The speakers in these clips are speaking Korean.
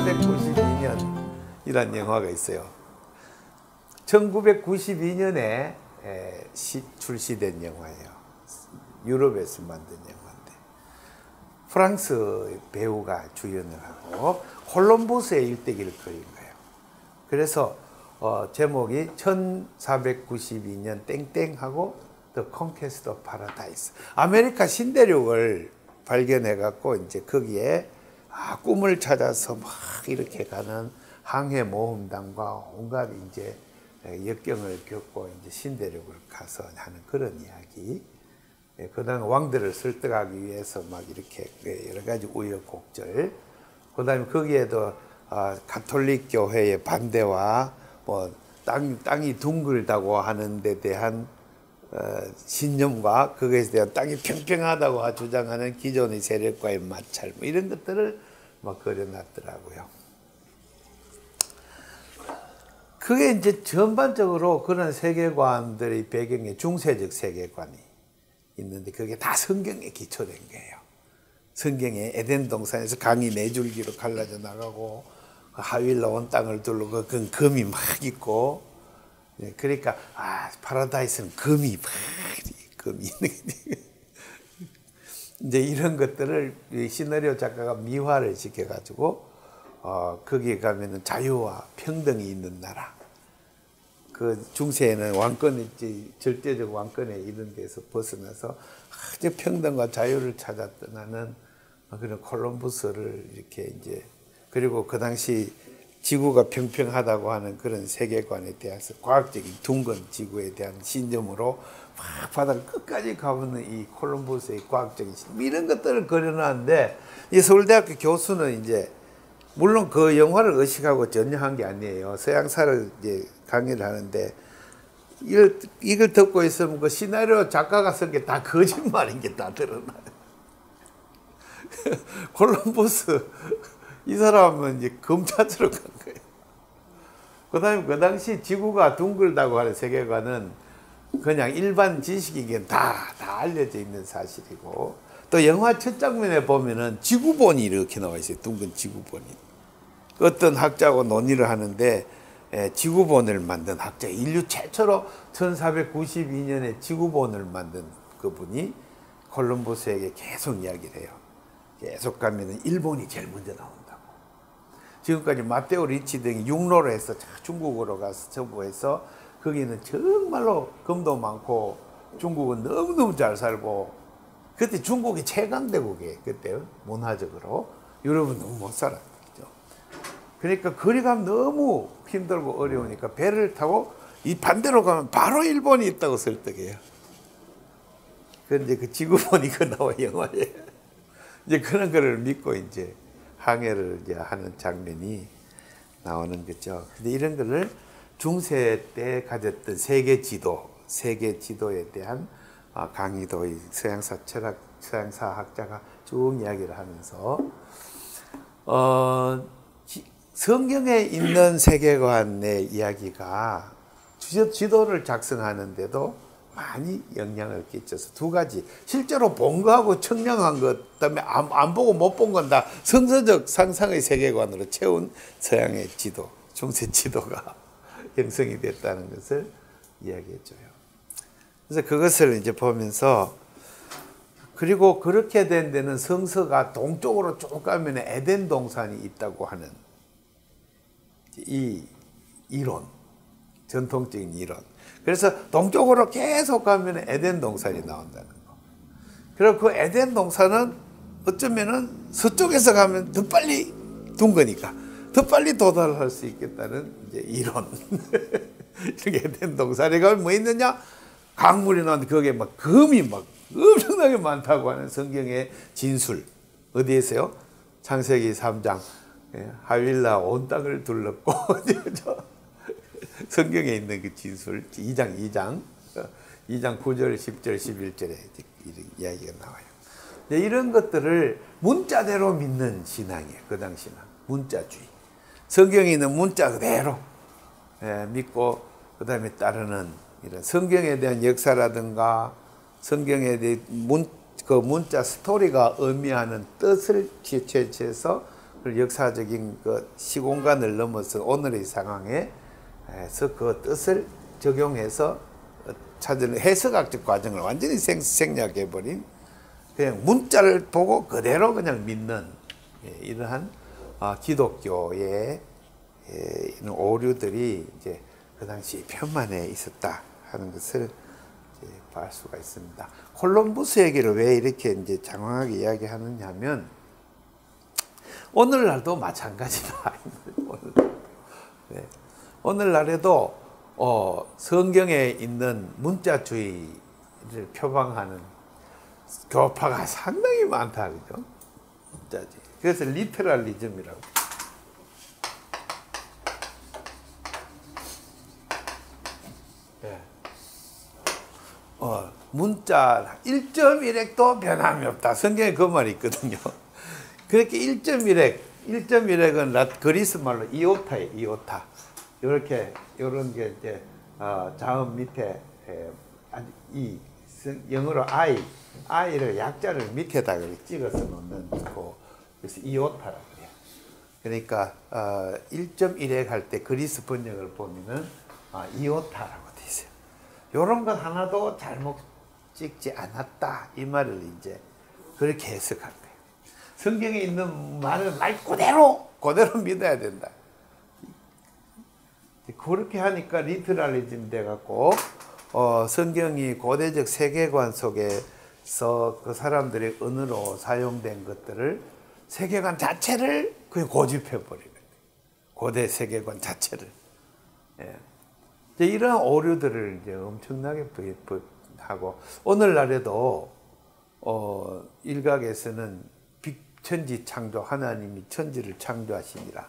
1492년이란 영화가 있어요. 1992년에 출시된 영화예요. 유럽에서 만든 영화인데 프랑스 배우가 주연을 하고 콜럼버스의 일대기를 그린 거예요. 그래서 제목이 1492년 땡땡하고 The Conquest of Paradise. 아메리카 신대륙을 발견해 갖고 이제 거기에 꿈을 찾아서 막 이렇게 가는 항해 모험단과 온갖 이제 역경을 겪고 이제 신대륙을 가서 하는 그런 이야기. 그다음 왕들을 설득하기 위해서 막 이렇게 여러 가지 우여곡절. 그다음에 거기에도 가톨릭 교회의 반대와 뭐 땅이 둥글다고 하는 데 대한 신념과 거기에 대한 땅이 평평하다고 주장하는 기존의 세력과의 마찰, 뭐 이런 것들을 막 그려놨더라고요. 그게 이제 전반적으로 그런 세계관들의 배경에 중세적 세계관이 있는데 그게 다 성경에 기초된 거예요. 성경에 에덴 동산에서 강이 네 줄기로 갈라져 나가고 하윌라 온 땅을 둘러고 그 금이 막 있고, 그러니까 파라다이스는 금이 있는 이제 이런 것들을 시나리오 작가가 미화를 시켜가지고 거기에 가면은 자유와 평등이 있는 나라. 그 중세에는 왕권이 절대적 왕권에 이런 데서 벗어나서 아주 평등과 자유를 찾아 떠나는 그런 콜럼버스를 이렇게 이제, 그리고 그 당시 지구가 평평하다고 하는 그런 세계관에 대해서 과학적인 둥근 지구에 대한 신념으로 막 바다 끝까지 가보는 이 콜럼버스의 과학적인 신념, 이런 것들을 그려놨는데 이 서울대학교 교수는 이제 물론 그 영화를 의식하고 전혀 한 게 아니에요. 서양사를 이제 강의를 하는데 이걸 듣고 있으면 그 시나리오 작가가 쓴 게 다 거짓말인 게 다 드러나요. 콜럼버스 이 사람은 이제 검 찾으러 간 거예요. 그 다음에 그 당시 지구가 둥글다고 하는 세계관은 그냥 일반 지식이긴 다 알려져 있는 사실이고, 또 영화 첫 장면에 보면은 지구본이 이렇게 나와 있어요. 둥근 지구본이. 어떤 학자하고 논의를 하는데 지구본을 만든 학자, 인류 최초로 1492년에 지구본을 만든 그분이 콜럼버스에게 계속 이야기를 해요. 계속 가면은 일본이 제일 먼저 나온다고. 지금까지 마테오 리치 등이 육로로 해서 중국으로 가서 정보해서 거기는 정말로 금도 많고 중국은 너무너무 잘 살고, 그때 중국이 최강대국이에요. 그때 문화적으로. 유럽은 너무 못 살았죠. 그러니까 거리감 너무 힘들고 어려우니까 배를 타고 이 반대로 가면 바로 일본이 있다고 설득해요. 그런데 그 지구본이 그 나와 영화에 이제 그런 거를 믿고 이제 항해를 이제 하는 장면이 나오는 거죠. 근데 이런 거를 중세 때 가졌던 세계 지도에 대한 강의도 서양사 학자가 쭉 이야기를 하면서 성경에 있는 세계관의 이야기가 지도를 작성하는데도 많이 영향을 끼쳐서 두 가지, 실제로 본 거하고 청량한 것, 그다음에 안 보고 못 본 건 다 성서적 상상의 세계관으로 채운 서양의 지도, 중세 지도가 형성이 됐다는 것을 이야기해줘요. 그래서 그것을 이제 보면서, 그리고 그렇게 된 데는 성서가 동쪽으로 쭉 가면 에덴 동산이 있다고 하는 이 이론, 전통적인 이론. 그래서 동쪽으로 계속 가면 에덴 동산이 나온다는 거. 그리고 그 에덴 동산은 어쩌면은 서쪽에서 가면 더 빨리 둥거니까 더 빨리 도달할 수 있겠다는 이제 이론. 이렇게 에덴 동산에 가면 뭐 있느냐? 강물이 나오는데 거기에 막 금이 막 엄청나게 많다고 하는 성경의 진술. 어디에서요? 창세기 3장. 하윌라 온 땅을 둘렀고 성경에 있는 그 진술 2장 9절 10절 11절에 이야기가 나와요. 이런 것들을 문자대로 믿는 신앙이에요. 그 당시는 문자주의, 성경에 있는 문자 그대로 믿고 그 다음에 따르는 이런 성경에 대한 역사라든가 성경에 대한 그 문자 스토리가 의미하는 뜻을 취해서 역사적인 그 시공간을 넘어서 오늘의 상황에서 그 뜻을 적용해서 찾은 해석학적 과정을 완전히 생략해버린 그냥 문자를 보고 그대로 그냥 믿는 이러한 기독교의 이런 오류들이 이제 그 당시 편만에 있었다 하는 것을 알 수가 있습니다. 콜럼부스 얘기를 왜 이렇게 이제 장황하게 이야기하느냐 하면 오늘날도 마찬가지다. 오늘날에도 성경에 있는 문자주의를 표방하는 교파가 상당히 많다, 그죠? 문자주의. 그래서 리터럴리즘이라고. 문자 1.1핵도 변함이 없다. 성경에 그 말이 있거든요. 그렇게 1.1핵은 그리스 말로 이오타예요, 이오타. 이렇게, 요런 게 이제, 자음 밑에, 영어로 I를 약자를 밑에다 찍어서 놓는 거. 그래서 이오타라고 그래요. 그러니까, 1.1핵 할 때 그리스 번역을 보면은, 이오타라고 돼 있어요. 요런 것 하나도 잘못 찍지 않았다. 이 말을 이제 그렇게 해석한 거예요. 성경에 있는 말을 말 그대로 믿어야 된다. 그렇게 하니까 리터럴리즘 돼갖고 성경이 고대적 세계관 속에서 그 사람들의 언어로 사용된 것들을 세계관 자체를 그냥 고집해버리는 거예요. 고대 세계관 자체를. 예. 이제 이런 오류들을 이제 엄청나게 하고 오늘날에도 일각에서는 천지 창조 하나님이 천지를 창조하시니라.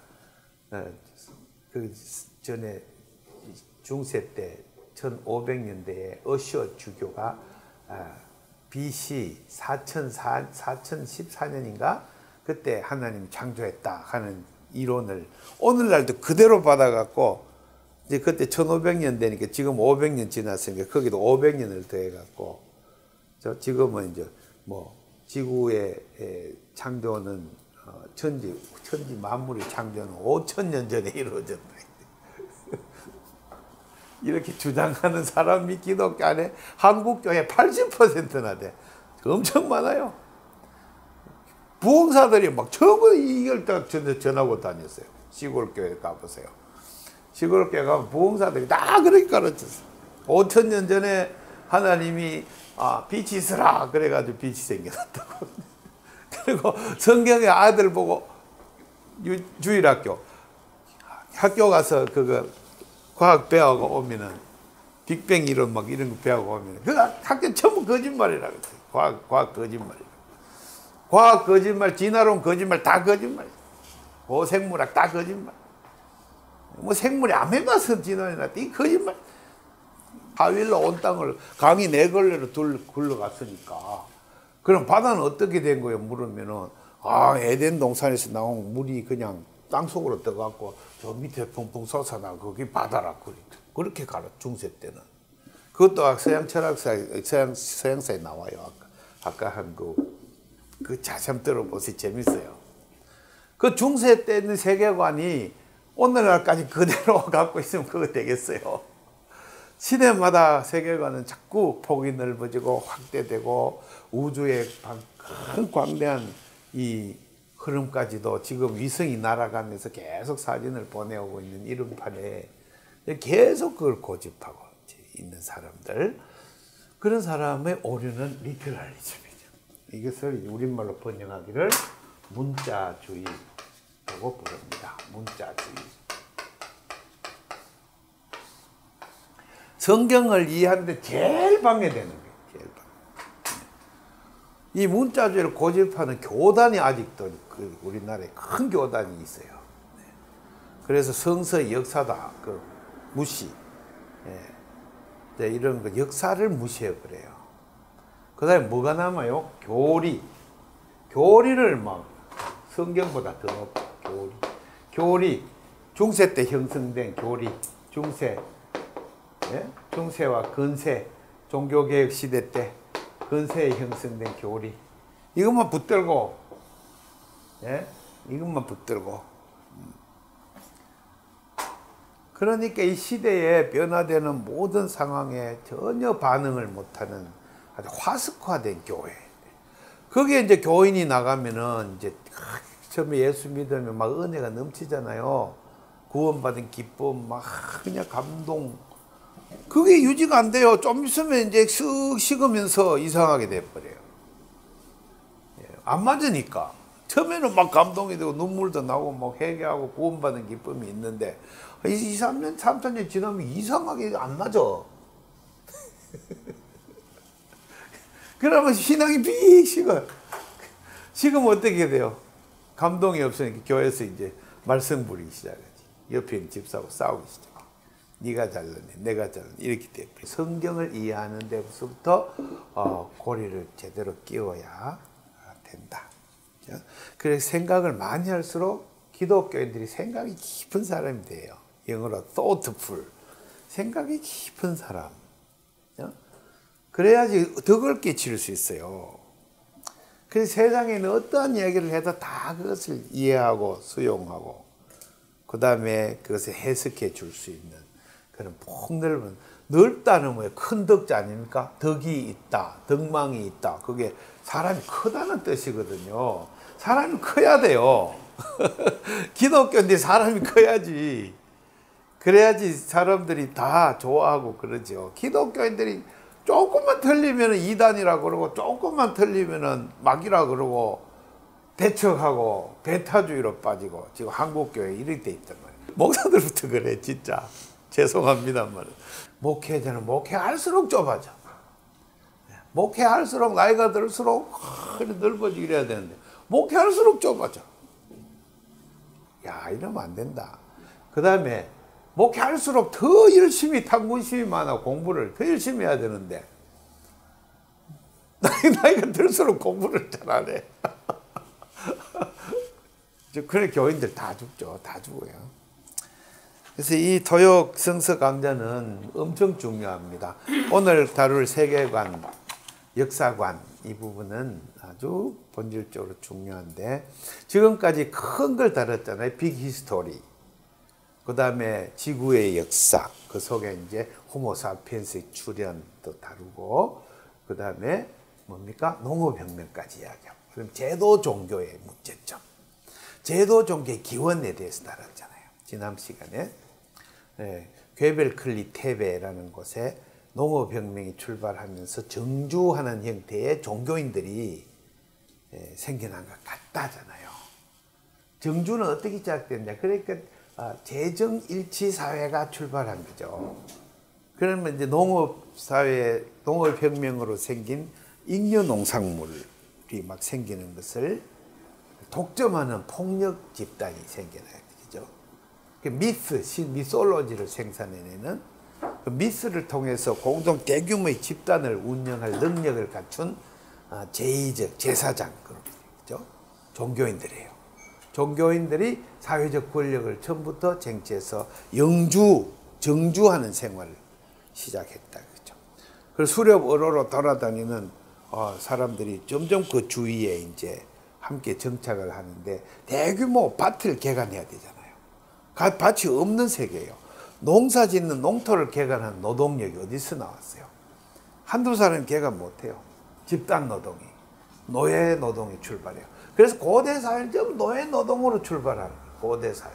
그 전에 중세 때 1500년대에 어시어 주교가 BC 4014년인가 그때 하나님이 창조했다 하는 이론을 오늘날도 그대로 받아갖고 이제 그때 1500년대니까 지금 500년 지났으니까 거기도 500년을 더해갖고 지금은 이제 뭐 지구의 창조는 천지 만물의 창조는 5000년 전에 이루어졌다. 이렇게 주장하는 사람이 기독교 안에 한국교회 80%나 돼. 엄청 많아요. 부흥사들이 막 전부 이걸 다 전하고 다녔어요. 시골 교회 가보세요. 시골 교회 가면 부흥사들이 다 그렇게 가르쳤어요. 5000년 전에 하나님이 빛이 있으라 그래가지고 빛이 생겨났다고. 그리고 성경의 아들 보고 주일학교 학교 가서 그거 과학 배우고 오면은 빅뱅 이론 막 이런 거 배우고 오면은 그 학교 전부 거짓말이라고 했어요. 과학 거짓말이라고. 과학 거짓말, 진화론 거짓말 다 거짓말. 고생물학 다 거짓말. 뭐 생물이 아메바서 진화해놨다 이 거짓말. 하윌로 온 땅을 강이 4걸레로 굴러갔으니까 그럼 바다는 어떻게 된 거예요? 물으면은 에덴 동산에서 나온 물이 그냥 땅속으로 들어갔고 저 밑에 펑펑 솟아나 거기 바다라 그렇게 가르쳐 중세 때는. 그것도 서양 철학사에 서양사에 나와요. 아까 한 그 자세히 들어보세요. 재밌어요. 그 중세 때 있는 세계관이 오늘날까지 그대로 갖고 있으면 그거 되겠어요. 시대마다 세계관은 자꾸 폭이 넓어지고 확대되고 우주의 큰 광대한 이 흐름까지도 지금 위성이 날아가면서 계속 사진을 보내오고 있는 이런 판에 계속 그걸 고집하고 있는 사람들, 그런 사람의 오류는 리터럴리즘이죠. 이것을 우리말로 번역하기를 문자주의라고 부릅니다. 문자주의. 성경을 이해하는데 제일 방해되는 거예요. 제일 방해. 이 문자주의를 고집하는 교단이 아직도 우리나라에 큰 교단이 있어요. 그래서 성서의 역사다 무시. 이런 거 역사를 무시해버려요. 그 다음에 뭐가 남아요? 교리를 막 성경보다 더 높아. 교리. 중세 때 형성된 교리. 중세와 근세, 종교개혁 시대 때 근세에 형성된 교리. 이것만 붙들고 이것만 붙들고. 그러니까 이 시대에 변화되는 모든 상황에 전혀 반응을 못하는 아주 화석화된 교회. 거기에 이제 교인이 나가면은 이제 처음에 예수 믿으면 막 은혜가 넘치잖아요. 구원받은 기쁨, 막 그냥 감동. 그게 유지가 안 돼요. 좀 있으면 이제 쓱 식으면서 이상하게 돼버려요. 안 맞으니까. 처음에는 막 감동이 되고 눈물도 나고 막 회개하고 구원받은 기쁨이 있는데 2, 3년, 3, 4년 지나면 이상하게 안 맞아. 그러면 신앙이 빅 식어요. 식으면 어떻게 돼요? 감동이 없으니까 교회에서 이제 말씀 부리기 시작하지. 옆에 있는 집사하고 싸우기 시작. 네가 잘났네, 내가 잘났네 이렇게 돼. 성경을 이해하는 데부터 고리를 제대로 끼워야 된다. 그래서 생각을 많이 할수록 기독교인들이 생각이 깊은 사람이 돼요. 영어로 thoughtful. 생각이 깊은 사람. 그래야지 덕을 끼칠 수 있어요. 그래서 세상에는 어떠한 이야기를 해도 다 그것을 이해하고 수용하고 그 다음에 그것을 해석해 줄 수 있는 그런 폭넓은, 넓다는 뭐예요? 큰 덕자 아닙니까? 덕이 있다, 덕망이 있다. 그게 사람이 크다는 뜻이거든요. 사람이 커야 돼요. 기독교인데 사람이 커야지. 그래야지 사람들이 다 좋아하고 그러죠. 기독교인들이 조금만 틀리면 이단이라고 그러고 조금만 틀리면 막이라고 그러고 대척하고 배타주의로 빠지고 지금 한국교회 이렇게 돼 있단 말이에요. 목사들부터 그래 진짜. 죄송합니다만 목회자는 목회할수록 좁아져. 목회할수록 나이가 들수록 넓어지게 해야 되는데 목회할수록 좁아져. 야, 이러면 안 된다. 그 다음에 목회할수록 더 열심히 탐구심이 많아. 공부를 더 열심히 해야 되는데 나이가 들수록 공부를 잘 안 해. 그래 교인들 다 죽죠. 다 죽어요. 그래서 이 토역 성서 강좌는 엄청 중요합니다. 오늘 다룰 세계관, 역사관 이 부분은 아주 본질적으로 중요한데 지금까지 큰 걸 다뤘잖아요. 빅 히스토리. 그 다음에 지구의 역사, 그 속에 이제 호모사피엔스의 출현도 다루고, 그 다음에 뭡니까? 농업혁명까지 이야기하고, 그럼 제도 종교의 문제점, 제도 종교의 기원에 대해서 다뤘잖아요. 지난 시간에. 괴벨클리 테베라는 곳에 농업혁명이 출발하면서 정주하는 형태의 종교인들이 생겨난 것 같다잖아요. 정주는 어떻게 시작됐냐? 그러니까 재정일치 사회가 출발한 거죠. 그러면 이제 농업사회, 농업혁명으로 생긴 잉여농산물이 막 생기는 것을 독점하는 폭력 집단이 생겨나요. 그죠? 미솔로지를 생산해내는 그 미스를 통해서 공동 대규모의 집단을 운영할 능력을 갖춘 제의적 제사장 그룹이죠. 종교인들이에요. 종교인들이 사회적 권력을 처음부터 쟁취해서 정주하는 생활을 시작했다. 그죠? 그래서 수렵 어로로 돌아다니는 사람들이 점점 그 주위에 이제 함께 정착을 하는데 대규모 밭을 개간해야 되잖아요. 밭이 없는 세계예요. 농사 짓는 농토를 개간하는 노동력이 어디서 나왔어요? 한두 사람이 개간 못해요. 집단 노동이. 노예 노동이 출발해요. 그래서 고대 사회는 전부 노예 노동으로 출발하는 거예요. 고대 사회.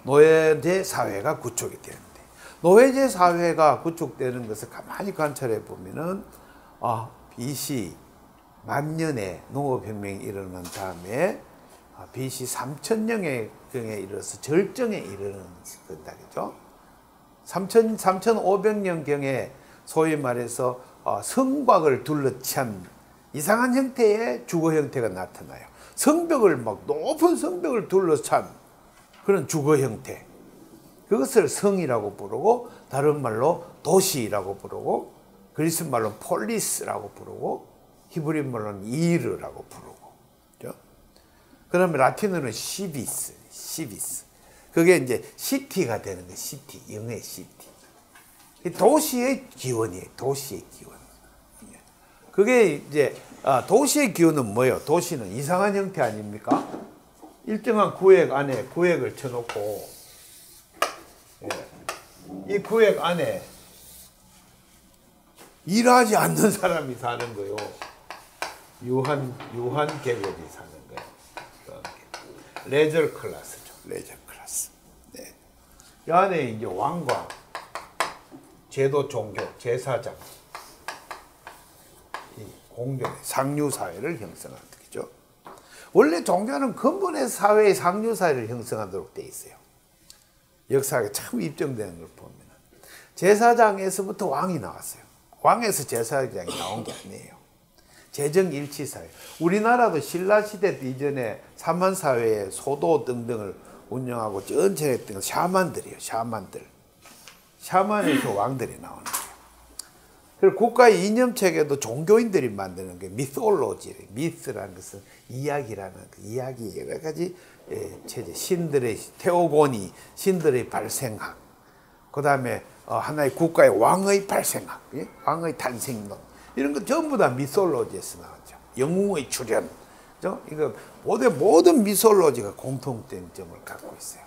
노예제 사회가 구축이 되는데 노예제 사회가 구축되는 것을 가만히 관찰해 보면은 BC 만년에 농업혁명이 일어난 다음에 BC 3000년경에 이르러서 절정에 이르는 거다. 그죠? 3500년경에 소위 말해서 성곽을 둘러찬 이상한 형태의 주거 형태가 나타나요. 성벽을 막 높은 성벽을 둘러찬 그런 주거 형태. 그것을 성이라고 부르고 다른 말로 도시라고 부르고 그리스 말로 폴리스라고 부르고 히브리 말로는 이르라고 부르고. 그 다음에 라틴어는 시비스. 그게 이제 시티가 되는 거예요. 시티, 영의 시티. 도시의 기원이에요. 도시의 기원. 그게 이제 도시의 기원은 뭐예요? 도시는 이상한 형태 아닙니까? 일정한 구획 안에 구획을 쳐놓고, 예, 이 구획 안에 일하지 않는 사람이 사는 거요. 유한 계급이 사는 거예요. 레저 클래스죠. 레저 클래스. 네. 이 안에 이제 왕과 제도 종교, 제사장, 이 공존의 상류 사회를 형성하는 거죠. 원래 종교는 근본의 사회의 상류 사회를 형성하도록 돼 있어요. 역사가 참 입증되는 걸 보면 제사장에서부터 왕이 나왔어요. 왕에서 제사장이 나온 게 아니에요. 재정일치사회. 우리나라도 신라시대 이전에 삼만사회에 소도 등등을 운영하고 전체 했던 샤만들이에요. 샤만들. 샤만에서 왕들이 나오는 거예요. 그리고 국가의 이념체계도 종교인들이 만드는 게 미솔로지. 미스라는 것은 이야기라는 그 이야기 여러 가지 체제. 신들의 테오고니, 신들의 발생학. 그 다음에 하나의 국가의 왕의 발생학, 예? 왕의 탄생론. 이런 거 전부 다 미솔로지에서 나왔죠. 영웅의 출현. 그죠? 이거 모든 미솔로지가 공통된 점을 갖고 있어요.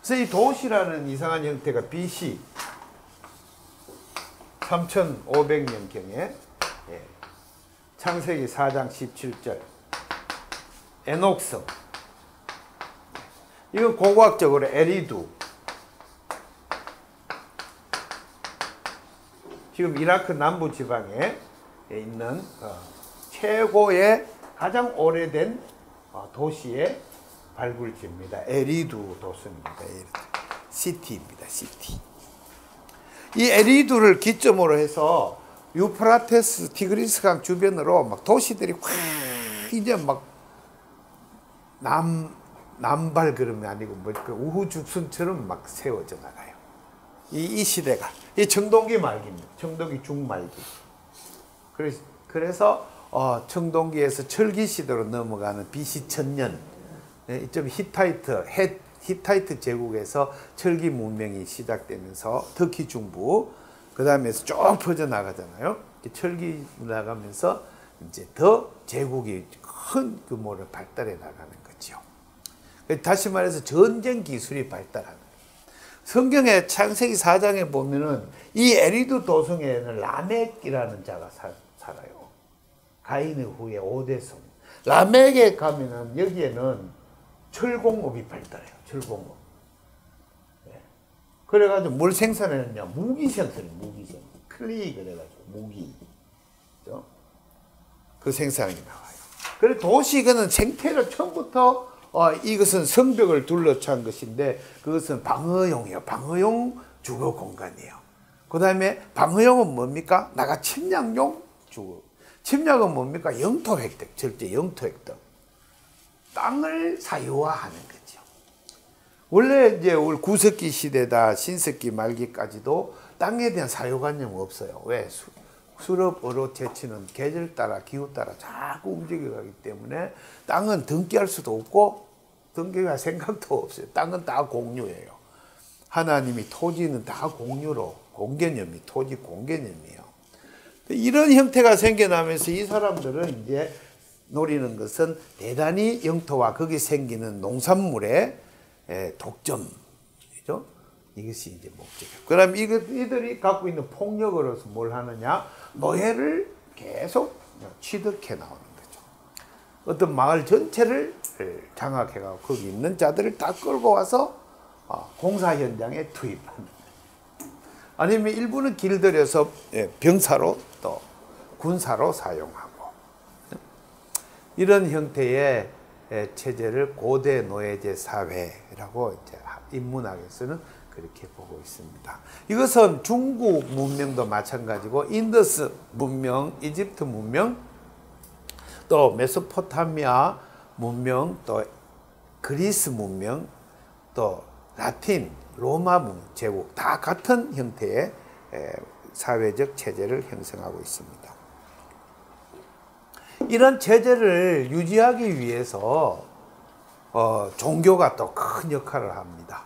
그래서 이 도시라는 이상한 형태가 BC 3500년경에 예, 창세기 4장 17절 에녹성, 이건 고고학적으로 에리두, 지금 이라크 남부 지방에 있는 최고의 가장 오래된 도시의 발굴지입니다. 에리두 도성입니다. 시티입니다. 시티. 이 에리두를 기점으로 해서 유프라테스 티그리스강 주변으로 막 도시들이 확 이제 막 남발그름이 아니고 뭐 우후죽순처럼 막 세워져 나가요. 이 시대가 이 청동기 말기입니다. 청동기 중말기. 그래서 청동기에서 철기 시대로 넘어가는 BC 1000년 이쯤 히타이트 제국에서 철기 문명이 시작되면서 터키 중부, 그 다음에서 쭉 퍼져 나가잖아요. 철기 나가면서 이제 더 제국이 큰 규모로 발달해 나가는 거죠. 다시 말해서 전쟁 기술이 발달하는 거예요. 성경의 창세기 4장에 보면은 이 에리두 도성에는 라멕이라는 자가 살아요. 가인의 후에 5대 성. 라멕에 가면은 여기에는 철공업이 발달해요. 철공업. 네. 그래가지고 뭘 생산했느냐? 무기 생산해요. 무기 생산. 클레이 그래가지고 무기. 그죠? 그 생산이 나와요. 그래 도시는 생태를 처음부터 이것은 성벽을 둘러찬 것인데 그것은 방어용이에요. 방어용 주거 공간이에요. 그 다음에 방어용은 뭡니까? 나가 침략용 주거. 침략은 뭡니까? 영토 획득. 절대 영토 획득. 땅을 사유화하는 거죠. 원래 이제 우리 구석기 시대다 신석기 말기까지도 땅에 대한 사유관념 없어요. 왜? 수렵, 어로, 재치는 계절 따라 기후 따라 자꾸 움직여가기 때문에 땅은 등기할 수도 없고 등기할 생각도 없어요. 땅은 다 공유예요. 하나님이 토지는 다 공유로 공개념이 토지 공개념이에요. 이런 형태가 생겨나면서 이 사람들은 이제 노리는 것은 대단히 영토와 거기 생기는 농산물의 독점이죠. 이것이 이제 목적이에요. 그럼 이들이 갖고 있는 폭력으로서 뭘 하느냐? 노예를 계속 취득해 나오는 거죠. 어떤 마을 전체를 장악해가지고 거기 있는 자들을 다 끌고 와서 공사 현장에 투입하는 거예요. 아니면 일부는 길들여서 병사로 또 군사로 사용하고 이런 형태의 체제를 고대 노예제 사회라고 이제 인문학에서는 그렇게 보고 있습니다. 이것은 중국 문명도 마찬가지고 인더스 문명, 이집트 문명, 또 메소포타미아 문명, 또 그리스 문명, 또 라틴, 로마 제국 다 같은 형태의 사회적 체제를 형성하고 있습니다. 이런 체제를 유지하기 위해서 종교가 또 큰 역할을 합니다.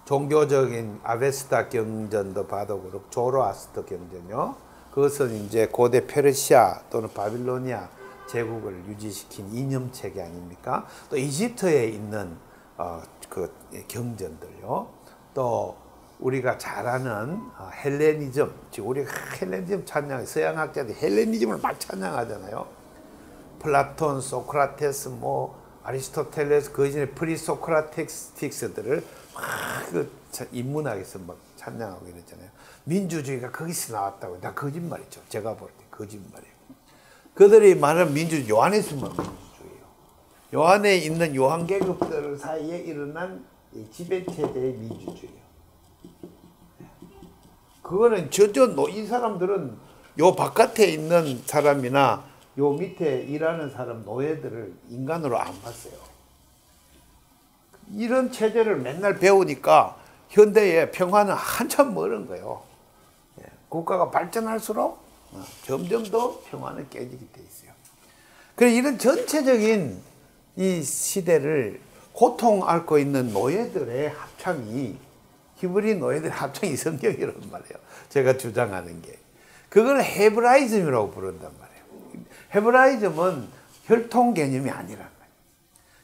종교적인 아베스타 경전도 봐도 그렇고 조로아스터 경전요. 그것은 이제 고대 페르시아 또는 바빌로니아 제국을 유지시킨 이념체계 아닙니까? 또 이집트에 있는 그 경전들요. 또 우리가 잘 아는 헬레니즘, 즉 우리가 헬레니즘 찬양, 서양학자들이 헬레니즘을 막 찬양하잖아요. 플라톤, 소크라테스, 뭐 아리스토텔레스, 그 전에 프리소크라틱스들을 막 인문학에서 막 찬양하고 이랬잖아요. 민주주의가 거기서 나왔다고. 다 거짓말이죠. 제가 볼 때 거짓말이에요. 그들이 말하는 민주주의, 요한에서만 민주주의예요. 요한에 있는 요한 계급들 사이에 일어난 지배체제의 민주주의예요. 그거는 이 사람들은 요 바깥에 있는 사람이나 요 밑에 일하는 사람, 노예들을 인간으로 안 봤어요. 이런 체제를 맨날 배우니까 현대의 평화는 한참 멀은 거예요. 국가가 발전할수록 점점 더 평화는 깨지게 돼 있어요. 그래서 이런 전체적인 이 시대를 고통 앓고 있는 노예들의 합창이, 히브리 노예들의 합창이 성경이란 말이에요. 제가 주장하는 게. 그걸 헤브라이즘이라고 부른단 말이에요. 헤브라이즘은 혈통 개념이 아니란 말이에요.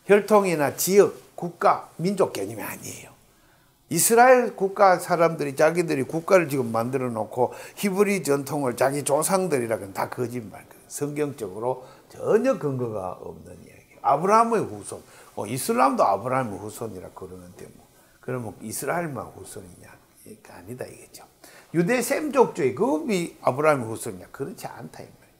혈통이나 지역, 국가, 민족 개념이 아니에요. 이스라엘 국가 사람들이 자기들이 국가를 지금 만들어 놓고 히브리 전통을 자기 조상들이라고는 다 거짓말. 성경적으로 전혀 근거가 없는 이야기예요. 아브라함의 후손, 이슬람도 아브라함의 후손이라 그러는데 그러면 이스라엘만 후손이냐? 아니다 이겠죠. 유대 셈족주의, 그것이 아브라함의 후손이냐? 그렇지 않다 이 말이에요.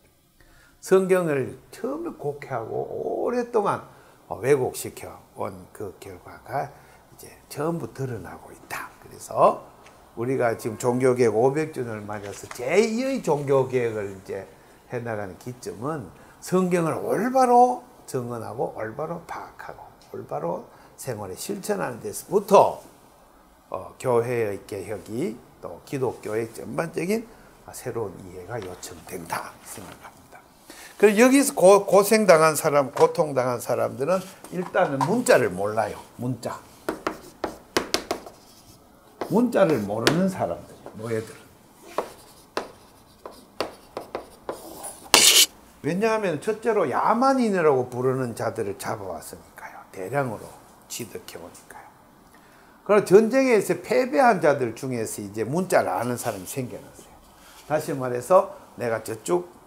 성경을 처음에 곡해하고 오랫동안 왜곡시켜 온 그 결과가 이제 전부 드러나고 있다. 그래서 우리가 지금 종교개혁 500주년을 맞아서 제2의 종교개혁을 이제 해나가는 기점은 성경을 올바로 정언하고 올바로 파악하고 올바로 생활에 실천하는 데서부터 교회의 개혁이 또 기독교의 전반적인 새로운 이해가 요청된다 생각합니다. 그래서 여기서 고생당한 사람, 고통당한 사람들은 일단은 문자를 몰라요. 문자를 모르는 사람들, 노예들. 왜냐하면 첫째로 야만인이라고 부르는 자들을 잡아왔으니까요. 대량으로 취득해오니까요. 그리고 전쟁에서 패배한 자들 중에서 이제 문자를 아는 사람이 생겨났어요. 다시 말해서 내가 저쪽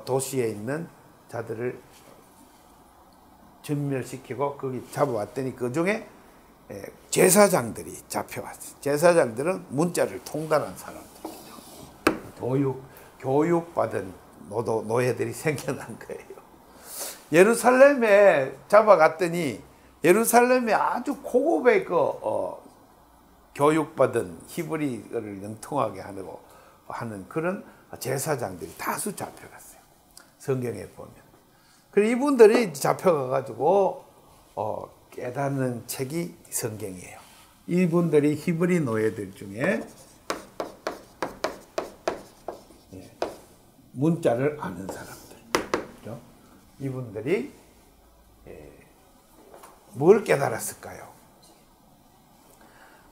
도시에 있는 자들을 전멸시키고 거기 잡아왔더니 그 중에 제사장들이 잡혀왔어요. 제사장들은 문자를 통달한 사람들이죠. 교육받은 노예들이 생겨난 거예요. 예루살렘에 잡아갔더니 예루살렘에 아주 고급의 교육받은 히브리어를 영통하게 하는 그런 제사장들이 다수 잡혀갔어요. 성경에 보면. 그리고 이분들이 잡혀가가지고 깨닫는 책이 성경이에요. 이분들이 히브리 노예들 중에 문자를 아는 사람들. 그렇죠? 이분들이 뭘 깨달았을까요?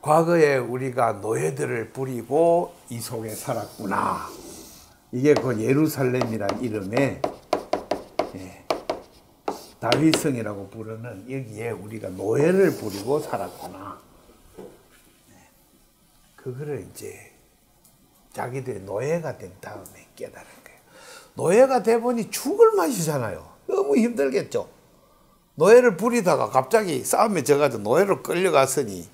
과거에 우리가 노예들을 부리고 이 속에 살았구나. 이게 그 예루살렘이란 이름의 다윗성이라고 부르는 여기에 우리가 노예를 부리고 살았구나. 그거를 이제 자기들이 노예가 된 다음에 깨달은 거예요. 노예가 돼보니 죽을 맛이잖아요. 너무 힘들겠죠. 노예를 부리다가 갑자기 싸움에 져가지고 노예로 끌려갔으니,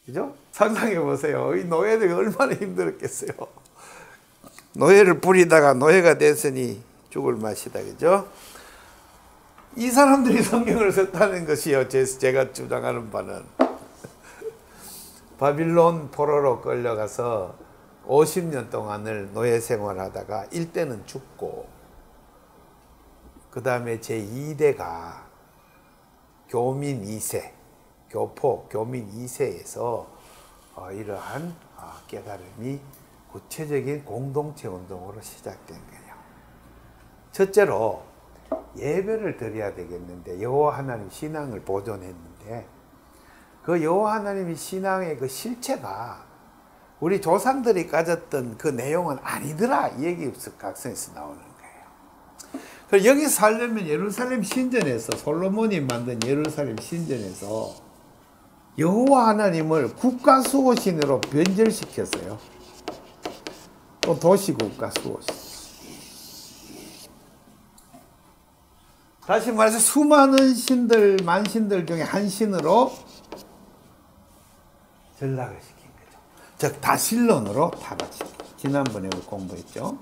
그죠? 상상해 보세요. 이 노예들이 얼마나 힘들었겠어요. 노예를 부리다가 노예가 됐으니 죽을 맛이다, 그죠? 이 사람들이 성경을 썼다는 것이요. 제가 주장하는 바는 바빌론 포로로 끌려가서 50년 동안을 노예 생활하다가 1대는 죽고 그 다음에 제2대가 교민 2세, 교민 2세에서 이러한 깨달음이 구체적인 공동체 운동으로 시작된 거예요. 첫째로 예배를 드려야 되겠는데 여호와 하나님 신앙을 보존했는데 그 여호와 하나님의 신앙의 그 실체가 우리 조상들이 가졌던 그 내용은 아니더라, 이 얘기 각성에서 나오는 거예요. 그래서 여기 살려면 예루살렘 신전에서, 솔로몬이 만든 예루살렘 신전에서 여호와 하나님을 국가 수호신으로 변절시켰어요. 또 도시 국가 수호신. 다시 말해서 수많은 신들, 만신들 중에 한 신으로 전락을 시킨 거죠. 즉 다실론으로 타락시킨. 지난번에 우리 공부했죠.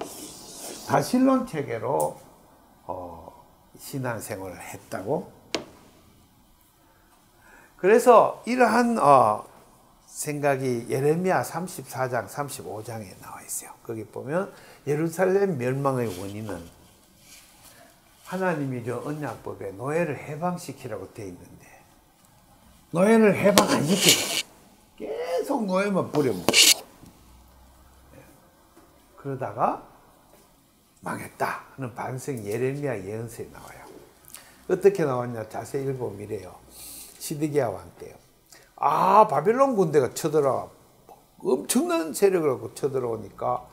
다실론 체계로 신앙생활을 했다고. 그래서 이러한 생각이 예레미야 34장, 35장에 나와 있어요. 거기 보면 예루살렘 멸망의 원인은 하나님이 저 언약법에 노예를 해방시키라고 되어 있는데 노예를 해방 안 시키고 계속 노예만 부려먹고 그러다가 망했다 하는 반성이 예레미야 예언서에 나와요. 어떻게 나왔냐 자세히 읽어보면 이래요. 시드기야 왕 때요. 바빌론 군대가 쳐들어와 엄청난 세력을 갖고 쳐들어오니까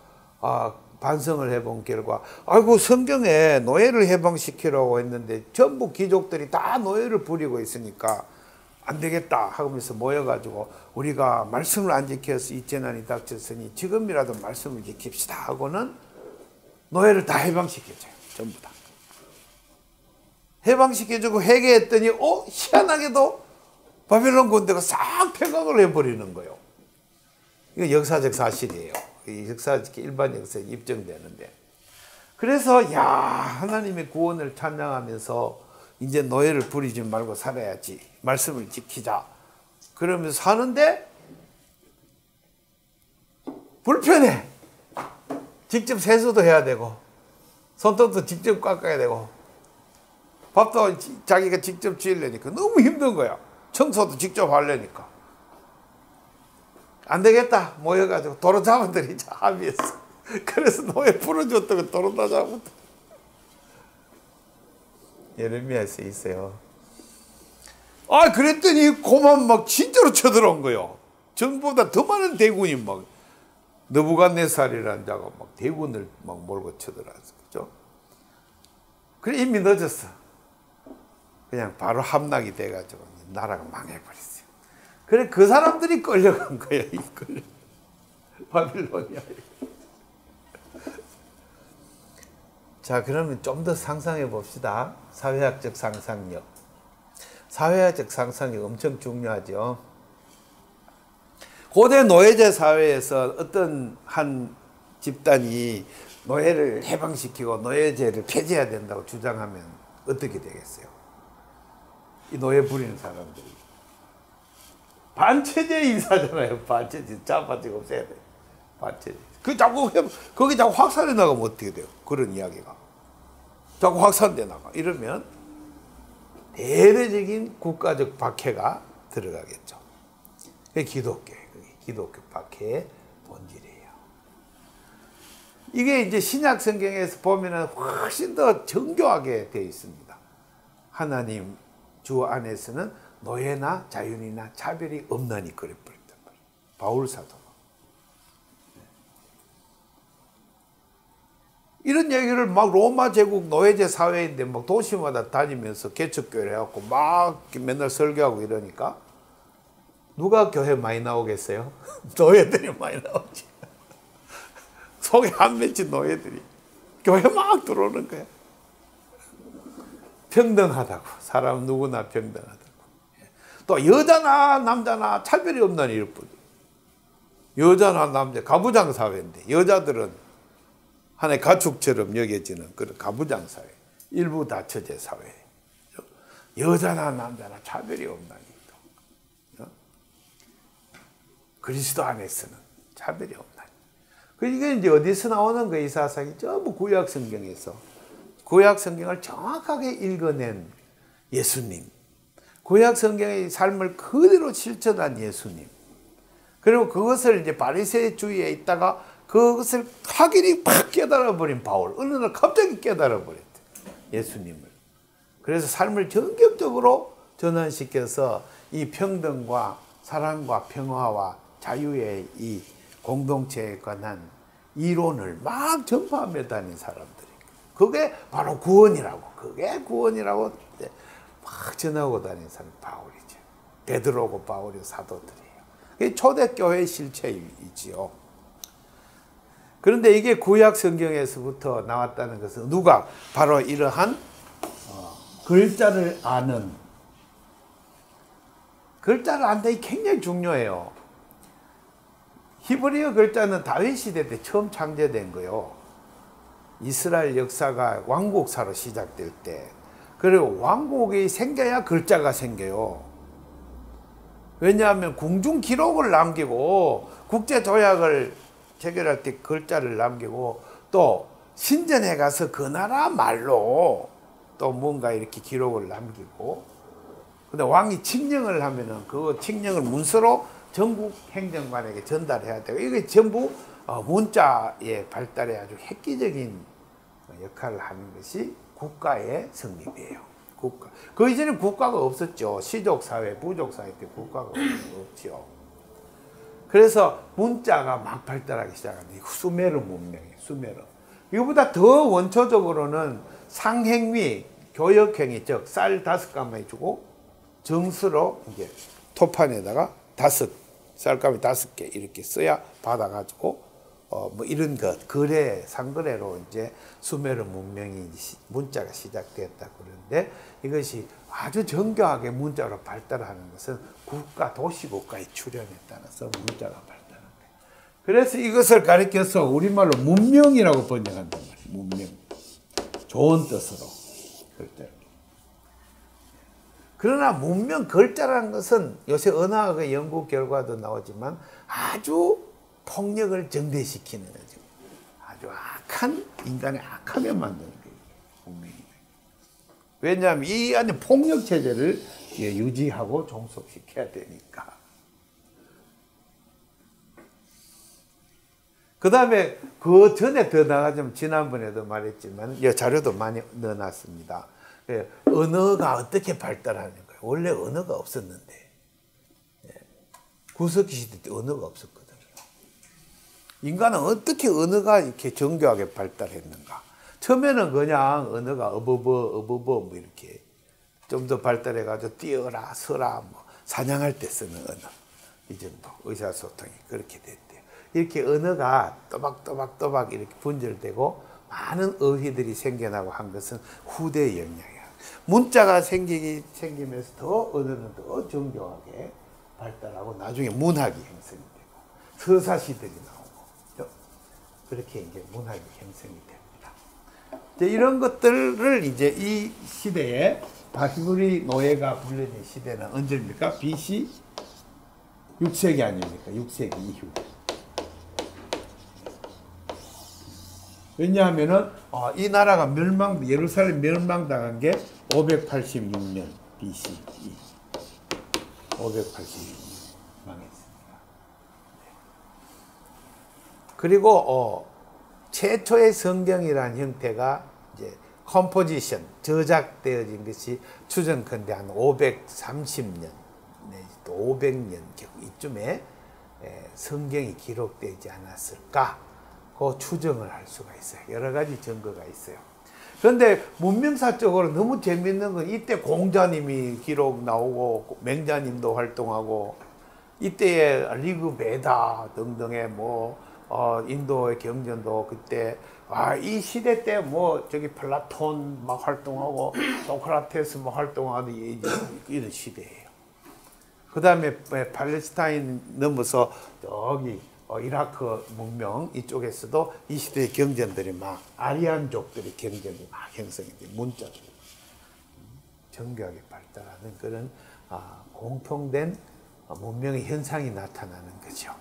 반성을 해본 결과 아이고 성경에 노예를 해방시키라고 했는데 전부 귀족들이 다 노예를 부리고 있으니까 안 되겠다 하면서 모여가지고 우리가 말씀을 안 지켜서 이 재난이 닥쳤으니 지금이라도 말씀을 지킵시다 하고는 노예를 다 해방시켜줘요. 전부 다. 해방시켜주고 회개했더니 희한하게도 바빌론 군대가 싹 폐각을 해버리는 거예요. 이거 역사적 사실이에요. 역사적 일반 역사에 입증되는데. 그래서 하나님의 구원을 찬양하면서 이제 노예를 부리지 말고 살아야지. 말씀을 지키자. 그러면서 사는데 불편해. 직접 세수도 해야 되고 손톱도 직접 깎아야 되고 밥도 자기가 직접 지으려니까 너무 힘든 거야. 청소도 직접 하려니까. 안 되겠다. 모여가지고 도로 잡아들이자 합의했어. 그래서 노예 풀어줬다고 도로 다 잡아들여. 예레미야에서 있어요. 그랬더니 고만 막 진짜로 쳐들어온 거요. 전보다 더 많은 대군이 막 느부갓네살이라는 자가 막 대군을 막 몰고 쳐들어왔어. 그죠? 그래 이미 늦었어. 그냥 바로 함락이 돼가지고 나라가 망해버렸어요. 그래 그 사람들이 끌려간 거예요. 바빌론이야. 자 그러면 좀 더 상상해 봅시다. 사회학적 상상력. 사회학적 상상력이 엄청 중요하죠. 고대 노예제 사회에서 어떤 한 집단이 노예를 해방시키고 노예제를 폐지해야 된다고 주장하면 어떻게 되겠어요? 이 노예 부리는 사람들이 반체제 인사잖아요. 반체제 잡아지고 없애야 돼. 반체제. 거기 자꾸 확산해 나가면 어떻게 돼요? 그런 이야기가 자꾸 확산돼 나가. 이러면 대대적인 국가적 박해가 들어가겠죠. 그게 기독교 박해의 본질이에요. 이게 이제 신약 성경에서 보면은 훨씬 더 정교하게 되어 있습니다. 하나님 주 안에서는 노예나 자유인이나 차별이 없나니 그래 버렸단 말이에요. 바울 사도가. 이런 얘기를 막 로마 제국 노예제 사회인데 막 도시마다 다니면서 개척교회를 해갖고 막 맨날 설교하고 이러니까 누가 교회 많이 나오겠어요? 노예들이 많이 나오지. 속에 안 맺힌 노예들이 교회 막 들어오는 거야. 평등하다고. 사람 누구나 평등하다고. 또 여자나 남자나 차별이 없다니 이럴 뿐. 여자나 남자 가부장 사회인데 여자들은 하나의 가축처럼 여겨지는 그런 가부장 사회. 일부 다처제 사회. 여자나 남자나 차별이 없다니. 그리스도 안에서는 차별이 없다. 이게 이제 어디서 나오는 거 이 사상이 전부 구약 성경에서 구약 성경을 정확하게 읽어낸 예수님, 구약 성경의 삶을 그대로 실천한 예수님, 그리고 그것을 이제 바리새주의에 있다가 그것을 확연히 팍 깨달아 버린 바울, 어느 날 갑자기 깨달아 버렸대 예수님을. 그래서 삶을 전격적으로 전환시켜서 이 평등과 사랑과 평화와 자유의 이 공동체에 관한 이론을 막 전파하며 다닌 사람들이. 그게 바로 구원이라고. 그게 구원이라고 막 전하고 다니는 사람이 바울이죠. 베드로고 바울이 사도들이에요. 그게 초대교회의 실체이지요. 그런데 이게 구약 성경에서부터 나왔다는 것은 누가? 바로 이러한 글자를 아는, 글자를 안다는 게 굉장히 중요해요. 히브리어 글자는 다윗 시대 때 처음 창제된 거요. 이스라엘 역사가 왕국사로 시작될 때. 그리고 왕국이 생겨야 글자가 생겨요. 왜냐하면 궁중 기록을 남기고 국제 조약을 체결할 때 글자를 남기고 또 신전에 가서 그 나라 말로 또 뭔가 이렇게 기록을 남기고, 근데 왕이 칙령을 하면은 그 칙령을 문서로 전국 행정관에게 전달해야 되고, 이게 전부 문자의 발달에 아주 획기적인 역할을 하는 것이 국가의 성립이에요. 국가. 그 이전에 국가가 없었죠. 시족사회, 부족사회 때 국가가 없죠. 그래서 문자가 막 발달하기 시작합니다. 수메르 문명이에요. 수메르. 이거보다 더 원초적으로는 상행위, 교역행위, 즉 쌀 5가마에 주고 정수로 이제 토판에다가 쌀가미 5개 이렇게 써야 받아가지고 뭐 이런 것, 거래, 상거래로 이제 수메르 문명이 문자가 시작됐다 그러는데, 이것이 아주 정교하게 문자로 발달하는 것은 국가, 도시국가의 출현에 따라서 문자가 발달한다. 그래서 이것을 가리켜서 우리말로 문명이라고 번역한단 말이에요. 문명. 좋은 뜻으로. 글자. 그러나 문명, 글자라는 것은 요새 언어학의 연구 결과도 나오지만 아주 폭력을 정대시키는 아주 악한, 인간의 악하게 만드는 게 문명이에요. 왜냐하면 이 안에 폭력 체제를 유지하고 종속시켜야 되니까. 그 다음에 그 전에 더 나가자면 지난번에도 말했지만 이 자료도 많이 넣어놨습니다. 언어가 어떻게 발달하는 거예요. 원래 언어가 없었는데, 구석기 시대 때 언어가 없었거든요. 인간은 어떻게 언어가 이렇게 정교하게 발달했는가. 처음에는 그냥 언어가 어버버 뭐 이렇게 좀 더 발달해가지고 뛰어라, 서라, 뭐 사냥할 때 쓰는 언어. 이 정도 의사소통이 그렇게 됐대요. 이렇게 언어가 또박또박 이렇게 분절되고 많은 어휘들이 생겨나고 한 것은 후대의 영향이야. 문자가 생기면서 더 언어는 더 정교하게 발달하고 나중에 문학이 형성이 되고 서사시들이 나오고 그렇게 이제 문학이 형성이 됩니다. 이제 이런 것들을 이제 이 시대에 바시구리 노예가 불려진 시대는 언제입니까? BC 6세기 아닙니까? 6세기 이후. 왜냐하면은 이 나라가 예루살렘 멸망당한 게 586년 BC. 586년 망했습니다. 그리고 최초의 성경이라는 형태가 이제 컴포지션, 저작되어진 것이 추정컨대 한 530년 내지 또 500년 이쯤에 성경이 기록되지 않았을까? 그 추정을 할 수가 있어요. 여러 가지 증거가 있어요. 그런데 문명사적으로 너무 재밌는 건 이때 공자님이 기록 나오고 맹자님도 활동하고 이때의 리그 베다 등등의 인도의 경전도 그때 이 시대 때 저기 플라톤 막 활동하고 소크라테스 막 활동하는 이런 시대예요. 그 다음에 팔레스타인 넘어서 저기 이라크 문명 이쪽에서도 이 시대의 경전들이 막 아리안족들의 경전이 막 형성이 돼 문자로 정교하게 발달하는 그런 공통된 문명의 현상이 나타나는 거죠.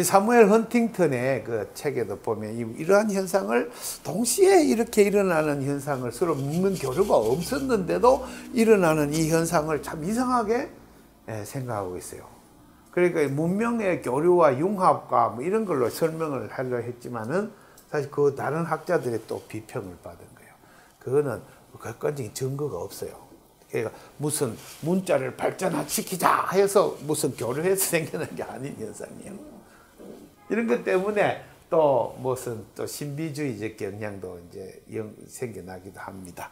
사무엘 헌팅턴의 그 책에도 보면 이러한 현상을 동시에 이렇게 일어나는 현상을 서로 묻는 교류가 없었는데도 일어나는 이 현상을 참 이상하게 생각하고 있어요. 그러니까 문명의 교류와 융합과 이런 걸로 설명을 하려 했지만은 사실 그 다른 학자들이 또 비평을 받은 거예요. 그거는 객관적인 증거가 없어요. 그러니까 무슨 문자를 발전시키자 해서 무슨 교류해서 생겨난 게 아닌 현상이에요. 이런 것 때문에 또 무슨 또 신비주의적 경향도 이제 생겨나기도 합니다.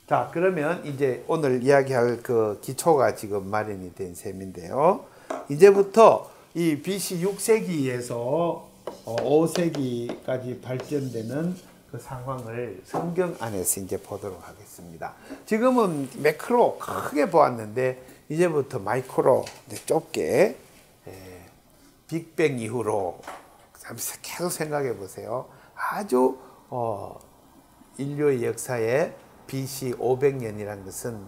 자, 그러면 이제 오늘 이야기할 그 기초가 지금 마련이 된 셈인데요. 이제부터 이 BC 6세기에서 5세기까지 발전되는 그 상황을 성경 안에서 이제 보도록 하겠습니다. 지금은 매크로 크게 보았는데 이제부터 마이크로 좁게 빅뱅 이후로 계속 생각해 보세요. 아주 인류의 역사에 BC 500년이라는 것은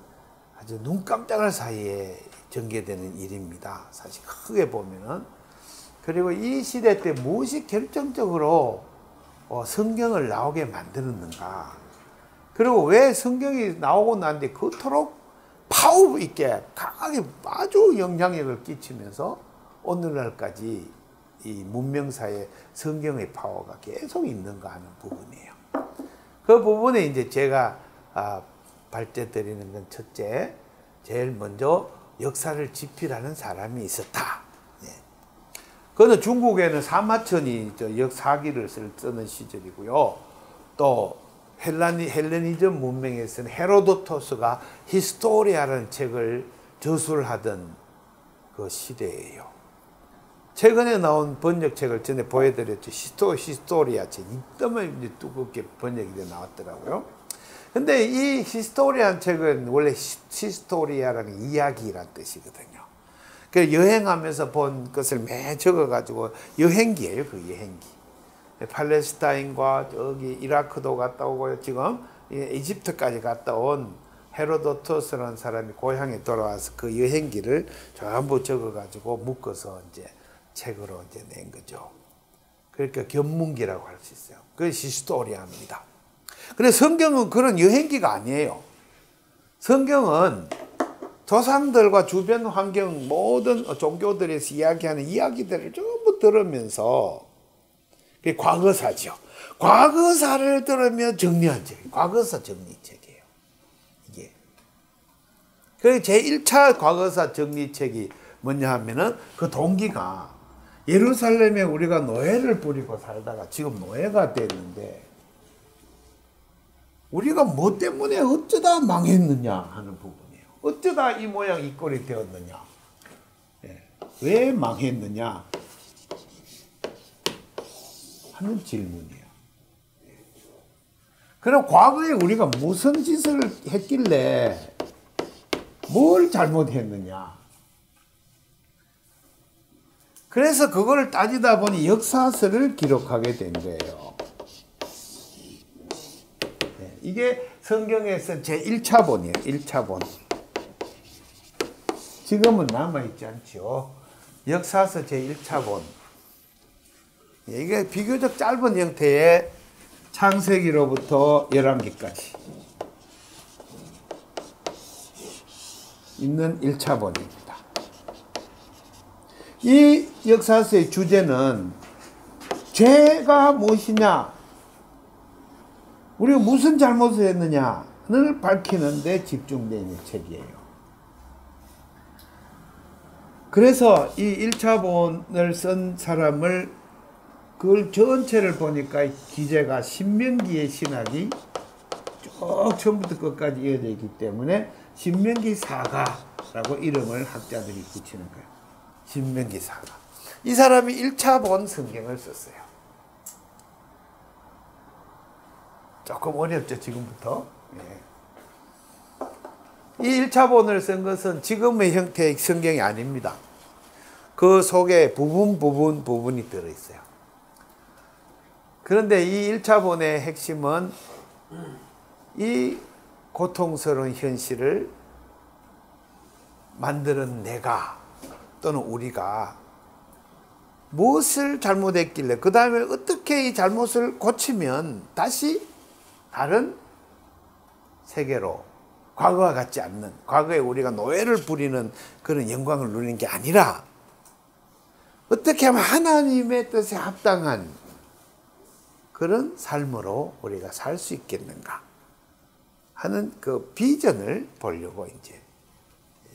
아주 눈 깜짝할 사이에 전개되는 일입니다. 사실 크게 보면은. 그리고 이 시대 때 무엇이 결정적으로 성경을 나오게 만들었는가. 그리고 왜 성경이 나오고 난데 그토록 파워 있게 강하게 아주 영향력을 끼치면서 오늘날까지 이 문명사에 성경의 파워가 계속 있는가 하는 부분이에요. 그 부분에 이제 제가 발제드리는 건 첫째, 제일 먼저 역사를 집필하는 사람이 있었다. 그거는 중국에는 사마천이 역사기를 쓰는 시절이고요. 또 헬레니즘 문명에서는 헤로도토스가 히스토리아라는 책을 저술하던 그 시대예요. 최근에 나온 번역책을 전에 보여드렸죠. 히스토리아 책. 이때만 두껍게 번역이 나왔더라고요. 근데 이 히스토리안 책은 원래 히스토리아라는 이야기란 뜻이거든요. 그 여행하면서 본 것을 매 적어가지고 여행기예요. 그 여행기. 팔레스타인과 저기 이라크도 갔다 오고 지금 이집트까지 갔다 온 헤로도토스라는 사람이 고향에 돌아와서 그 여행기를 전부 적어가지고 묶어서 이제 책으로 이제 낸 거죠. 그러니까 견문기라고 할 수 있어요. 그것이 히스토리아입니다. 그래서 성경은 그런 여행기가 아니에요. 성경은 조상들과 주변 환경 모든 종교들에서 이야기하는 이야기들을 전부 들으면서 그게 과거사죠. 과거사를 들으며 정리한 책, 과거사 정리책이에요. 이게. 그 제1차 과거사 정리책이 뭐냐 하면은 그 동기가 예루살렘에 우리가 노예를 부리고 살다가 지금 노예가 됐는데 우리가 뭐 때문에 어쩌다 망했느냐 하는 부분이에요. 어쩌다 이 모양 이 꼴이 되었느냐. 왜 망했느냐 하는 질문이에요. 그럼 과거에 우리가 무슨 짓을 했길래 뭘 잘못했느냐. 그래서 그걸 따지다 보니 역사서를 기록하게 된 거예요. 이게 성경에서 제1차본이에요. 1차본. 지금은 남아있지 않죠. 역사서 제1차본. 이게 비교적 짧은 형태의 창세기로부터 열왕기까지 있는 1차본입니다. 이 역사서의 주제는 죄가 무엇이냐, 우리가 무슨 잘못을 했느냐를 밝히는 데 집중되어 있는 책이에요. 그래서 이 1차본을 쓴 사람을 그걸 전체를 보니까 기제가 신명기의 신학이 쭉 처음부터 끝까지 이어져 있기 때문에 신명기 사가라고 이름을 학자들이 붙이는 거예요. 신명기 사가. 이 사람이 1차본 성경을 썼어요. 조금 어렵죠, 지금부터. 이 1차본을 쓴 것은 지금의 형태의 성경이 아닙니다. 그 속에 부분이 들어있어요. 그런데 이 1차본의 핵심은 이 고통스러운 현실을 만드는 내가 또는 우리가 무엇을 잘못했길래 그 다음에 어떻게 이 잘못을 고치면 다시 다른 세계로 과거와 같지 않는, 과거에 우리가 노예를 부리는 그런 영광을 누리는 게 아니라 어떻게 하면 하나님의 뜻에 합당한 그런 삶으로 우리가 살 수 있겠는가 하는 그 비전을 보려고 이제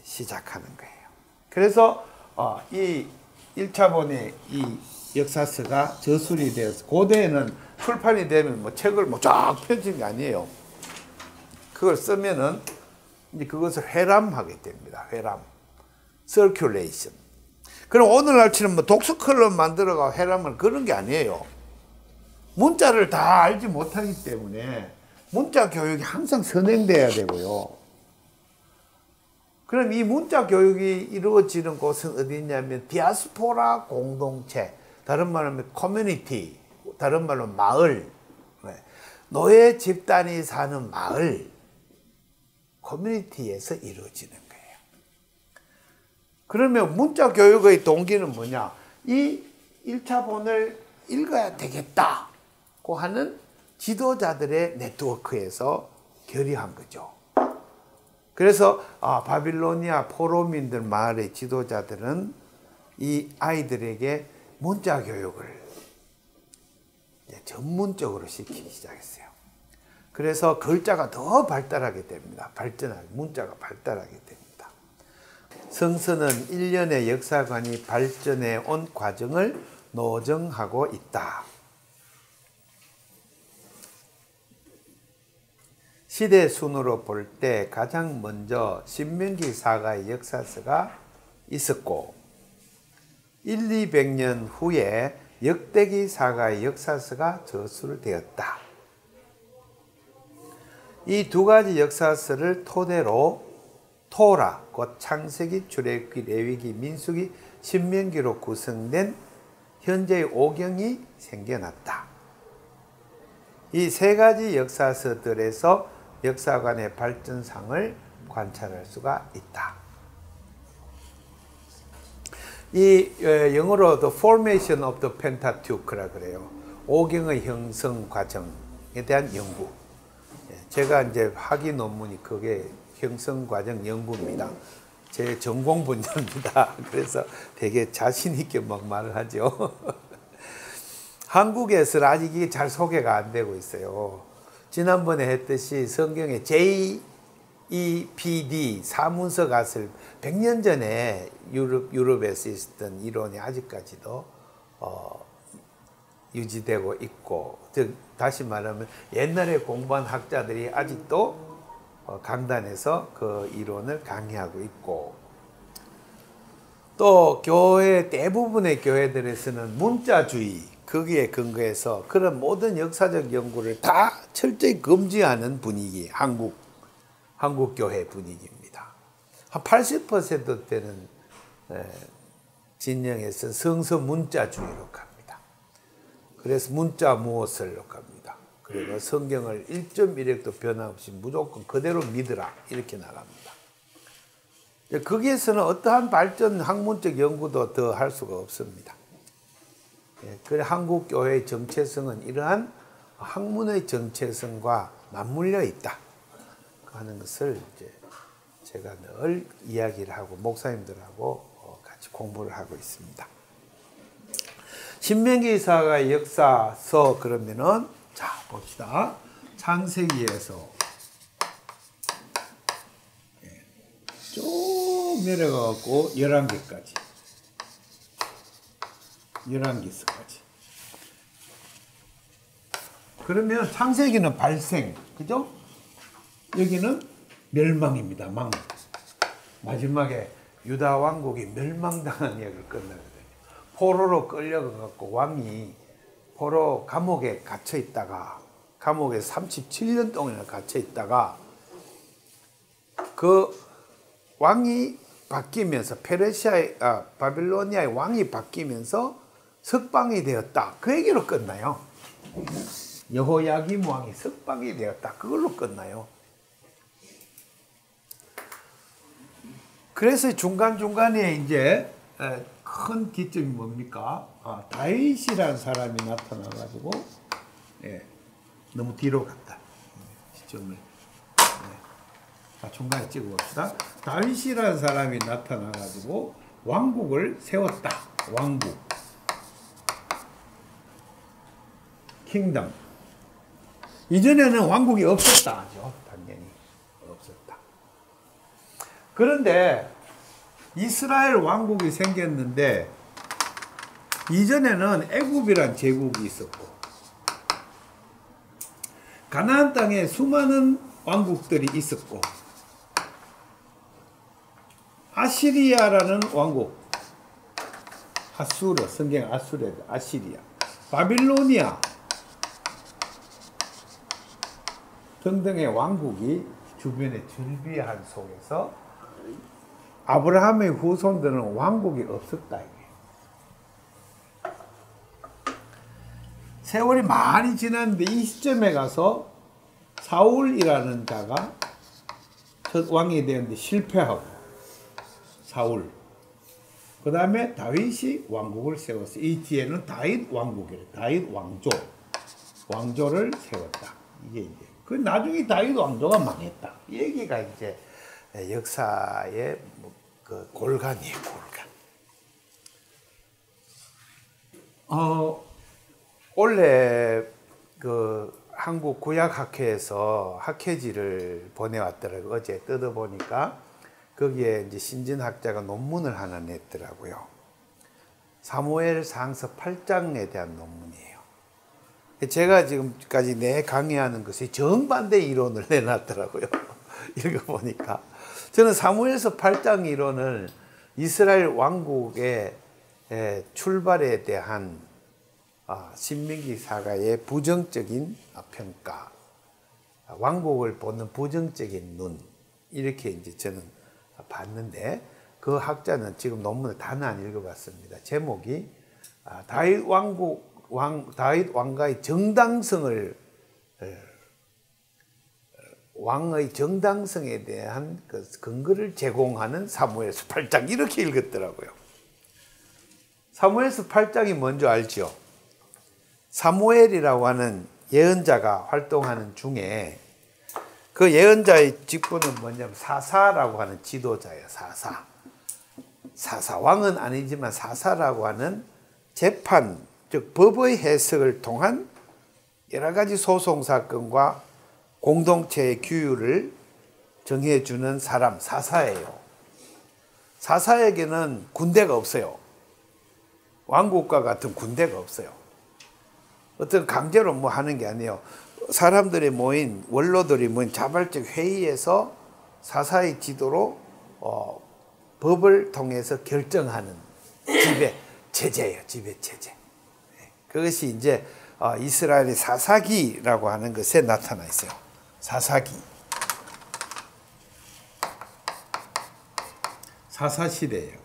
시작하는 거예요. 그래서 이 1차본의 이 역사서가 저술이 되어서 고대에는 출판이 되면 뭐 책을 뭐 쫙 펼친 게 아니에요. 그걸 쓰면은 이제 그것을 회람하게 됩니다. 회람, circulation. 그럼 오늘날처럼 뭐 독서 클럽 만들어가 회람을 그런 게 아니에요. 문자를 다 알지 못하기 때문에 문자 교육이 항상 선행돼야 되고요. 그럼 이 문자 교육이 이루어지는 곳은 어디냐면 디아스포라 공동체, 다른 말로 하면 커뮤니티, 다른 말로 마을, 노예 집단이 사는 마을, 커뮤니티에서 이루어지는 거예요. 그러면 문자 교육의 동기는 뭐냐? 이 1차본을 읽어야 되겠다고 하는 지도자들의 네트워크에서 결의한 거죠. 그래서 바빌로니아 포로민들 마을의 지도자들은 이 아이들에게 문자 교육을 전문적으로 시키기 시작했어요. 그래서 글자가 더 발달하게 됩니다. 문자가 발달하게 됩니다. 성서는 일련의 역사관이 발전해 온 과정을 노정하고 있다. 시대 순으로 볼 때 가장 먼저 신명기 사가의 역사서가 있었고 200년 후에 역대기 사가의 역사서가 저술되었다. 이 두 가지 역사서를 토대로 토라, 곧 창세기, 출애굽기, 레위기, 민수기, 신명기로 구성된 현재의 오경이 생겨났다. 이 세 가지 역사서들에서 역사관의 발전상을 관찰할 수가 있다. 이 영어로 The Formation of the Pentateuch라 그래요. 오경의 형성 과정에 대한 연구. 제가 이제 학위 논문이 그게 형성 과정 연구입니다. 제 전공 분야입니다. 그래서 되게 자신 있게 막 말을 하죠. 한국에서는 아직 이게 잘 소개가 안 되고 있어요. 지난번에 했듯이 성경에 JEPD 사문서 갓을 100년 전에 유럽에서 있었던 이론이 아직까지도 유지되고 있고, 즉 다시 말하면 옛날에 공부한 학자들이 아직도 강단에서 그 이론을 강의하고 있고, 또 교회 대부분의 교회들에서는 문자주의 거기에 근거해서 그런 모든 역사적 연구를 다 철저히 금지하는 분위기, 한국 교회 분위기입니다. 한 80% 되는 진영에서 성서 문자주의로 갑니다. 그래서 문자 무엇을로 갑니다. 그리고 성경을 1.1핵도 변함없이 무조건 그대로 믿으라 이렇게 나갑니다. 거기에서는 어떠한 발전 학문적 연구도 더 할 수가 없습니다. 그래 한국 교회의 정체성은 이러한 학문의 정체성과 맞물려 있다 하는 것을 이제 제가 늘 이야기를 하고 목사님들하고 같이 공부를 하고 있습니다. 신명기 사가의 역사서 그러면은 자 봅시다. 창세기에서 쭉 내려가고 11개까지 11기서까지. 그러면 창세기는 발생, 그죠? 여기는 멸망입니다. 망. 마지막에 유다 왕국이 멸망당한 이야기를 끝나거든요. 포로로 끌려가갖고 왕이 포로 감옥에 갇혀 있다가 감옥에 37년 동안이나 갇혀 있다가 그 왕이 바뀌면서 바빌로니아의 왕이 바뀌면서 석방이 되었다. 그 얘기로 끝나요. 여호야김 왕이 석방이 되었다. 그걸로 끝나요. 그래서 중간중간에 이제 큰 기점이 뭡니까? 다윗이라는 사람이 나타나가지고 너무 뒤로 갔다. 시점을. 중간에 찍어봅시다. 다윗이라는 사람이 나타나가지고 왕국을 세웠다. 왕국. 킹덤. 이전에는 왕국이 없었다. 당연히 없었다. 그런데 이스라엘 왕국이 생겼는데 이전에는 애굽이란 제국이 있었고 가나안 땅에 수많은 왕국들이 있었고 아시리아라는 왕국, 아수르, 성경 아수르, 아시리아, 바빌로니아 등등의 왕국이 주변에 즐비한 속에서 아브라함의 후손들은 왕국이 없었다. 세월이 많이 지났는데 이 시점에 가서 사울이라는 자가 첫 왕이 되었는데 실패하고 사울, 그 다음에 다윗이 왕국을 세웠어. 이 뒤에는 다윗 왕국이래. 다윗 왕조를 세웠다. 이게 이제 그 나중에 다윗 왕조가 망했다. 이 얘기가 이제 역사의 그 골간이에요, 골간. 원래 그 한국 구약학회에서 학회지를 보내왔더라고요. 어제 뜯어보니까 거기에 이제 신진학자가 논문을 하나 냈더라고요. 사무엘 상서 8장에 대한 논문이에요. 제가 지금까지 강의하는 것이 정반대 이론을 내놨더라고요. 읽어보니까. 저는 사무엘서 8장 이론을 이스라엘 왕국의 출발에 대한 신명기 사가의 부정적인 평가, 왕국을 보는 부정적인 눈, 이렇게 이제 저는 봤는데 그 학자는 지금 논문을 단 안 읽어봤습니다. 제목이 다윗 왕가의 정당성을 왕의 정당성에 대한 그 근거를 제공하는 사무엘서 8장 이렇게 읽었더라고요. 사무엘서 8장이 뭔지 알죠? 사무엘이라고 하는 예언자가 활동하는 중에 그 예언자의 직분은 뭐냐면 사사라고 하는 지도자예요. 사사. 왕은 아니지만 사사라고 하는 재판, 즉 법의 해석을 통한 여러 가지 소송 사건과 공동체의 규율을 정해주는 사람, 사사예요. 사사에게는 군대가 없어요. 왕국과 같은 군대가 없어요. 어떤 강제로 뭐 하는 게 아니에요. 사람들이 모인, 원로들이 모인 자발적 회의에서 사사의 지도로 법을 통해서 결정하는 지배 체제예요. 지배 체제. 그것이 이제 이스라엘의 사사기라고 하는 것에 나타나 있어요. 사사기. 사사시대예요.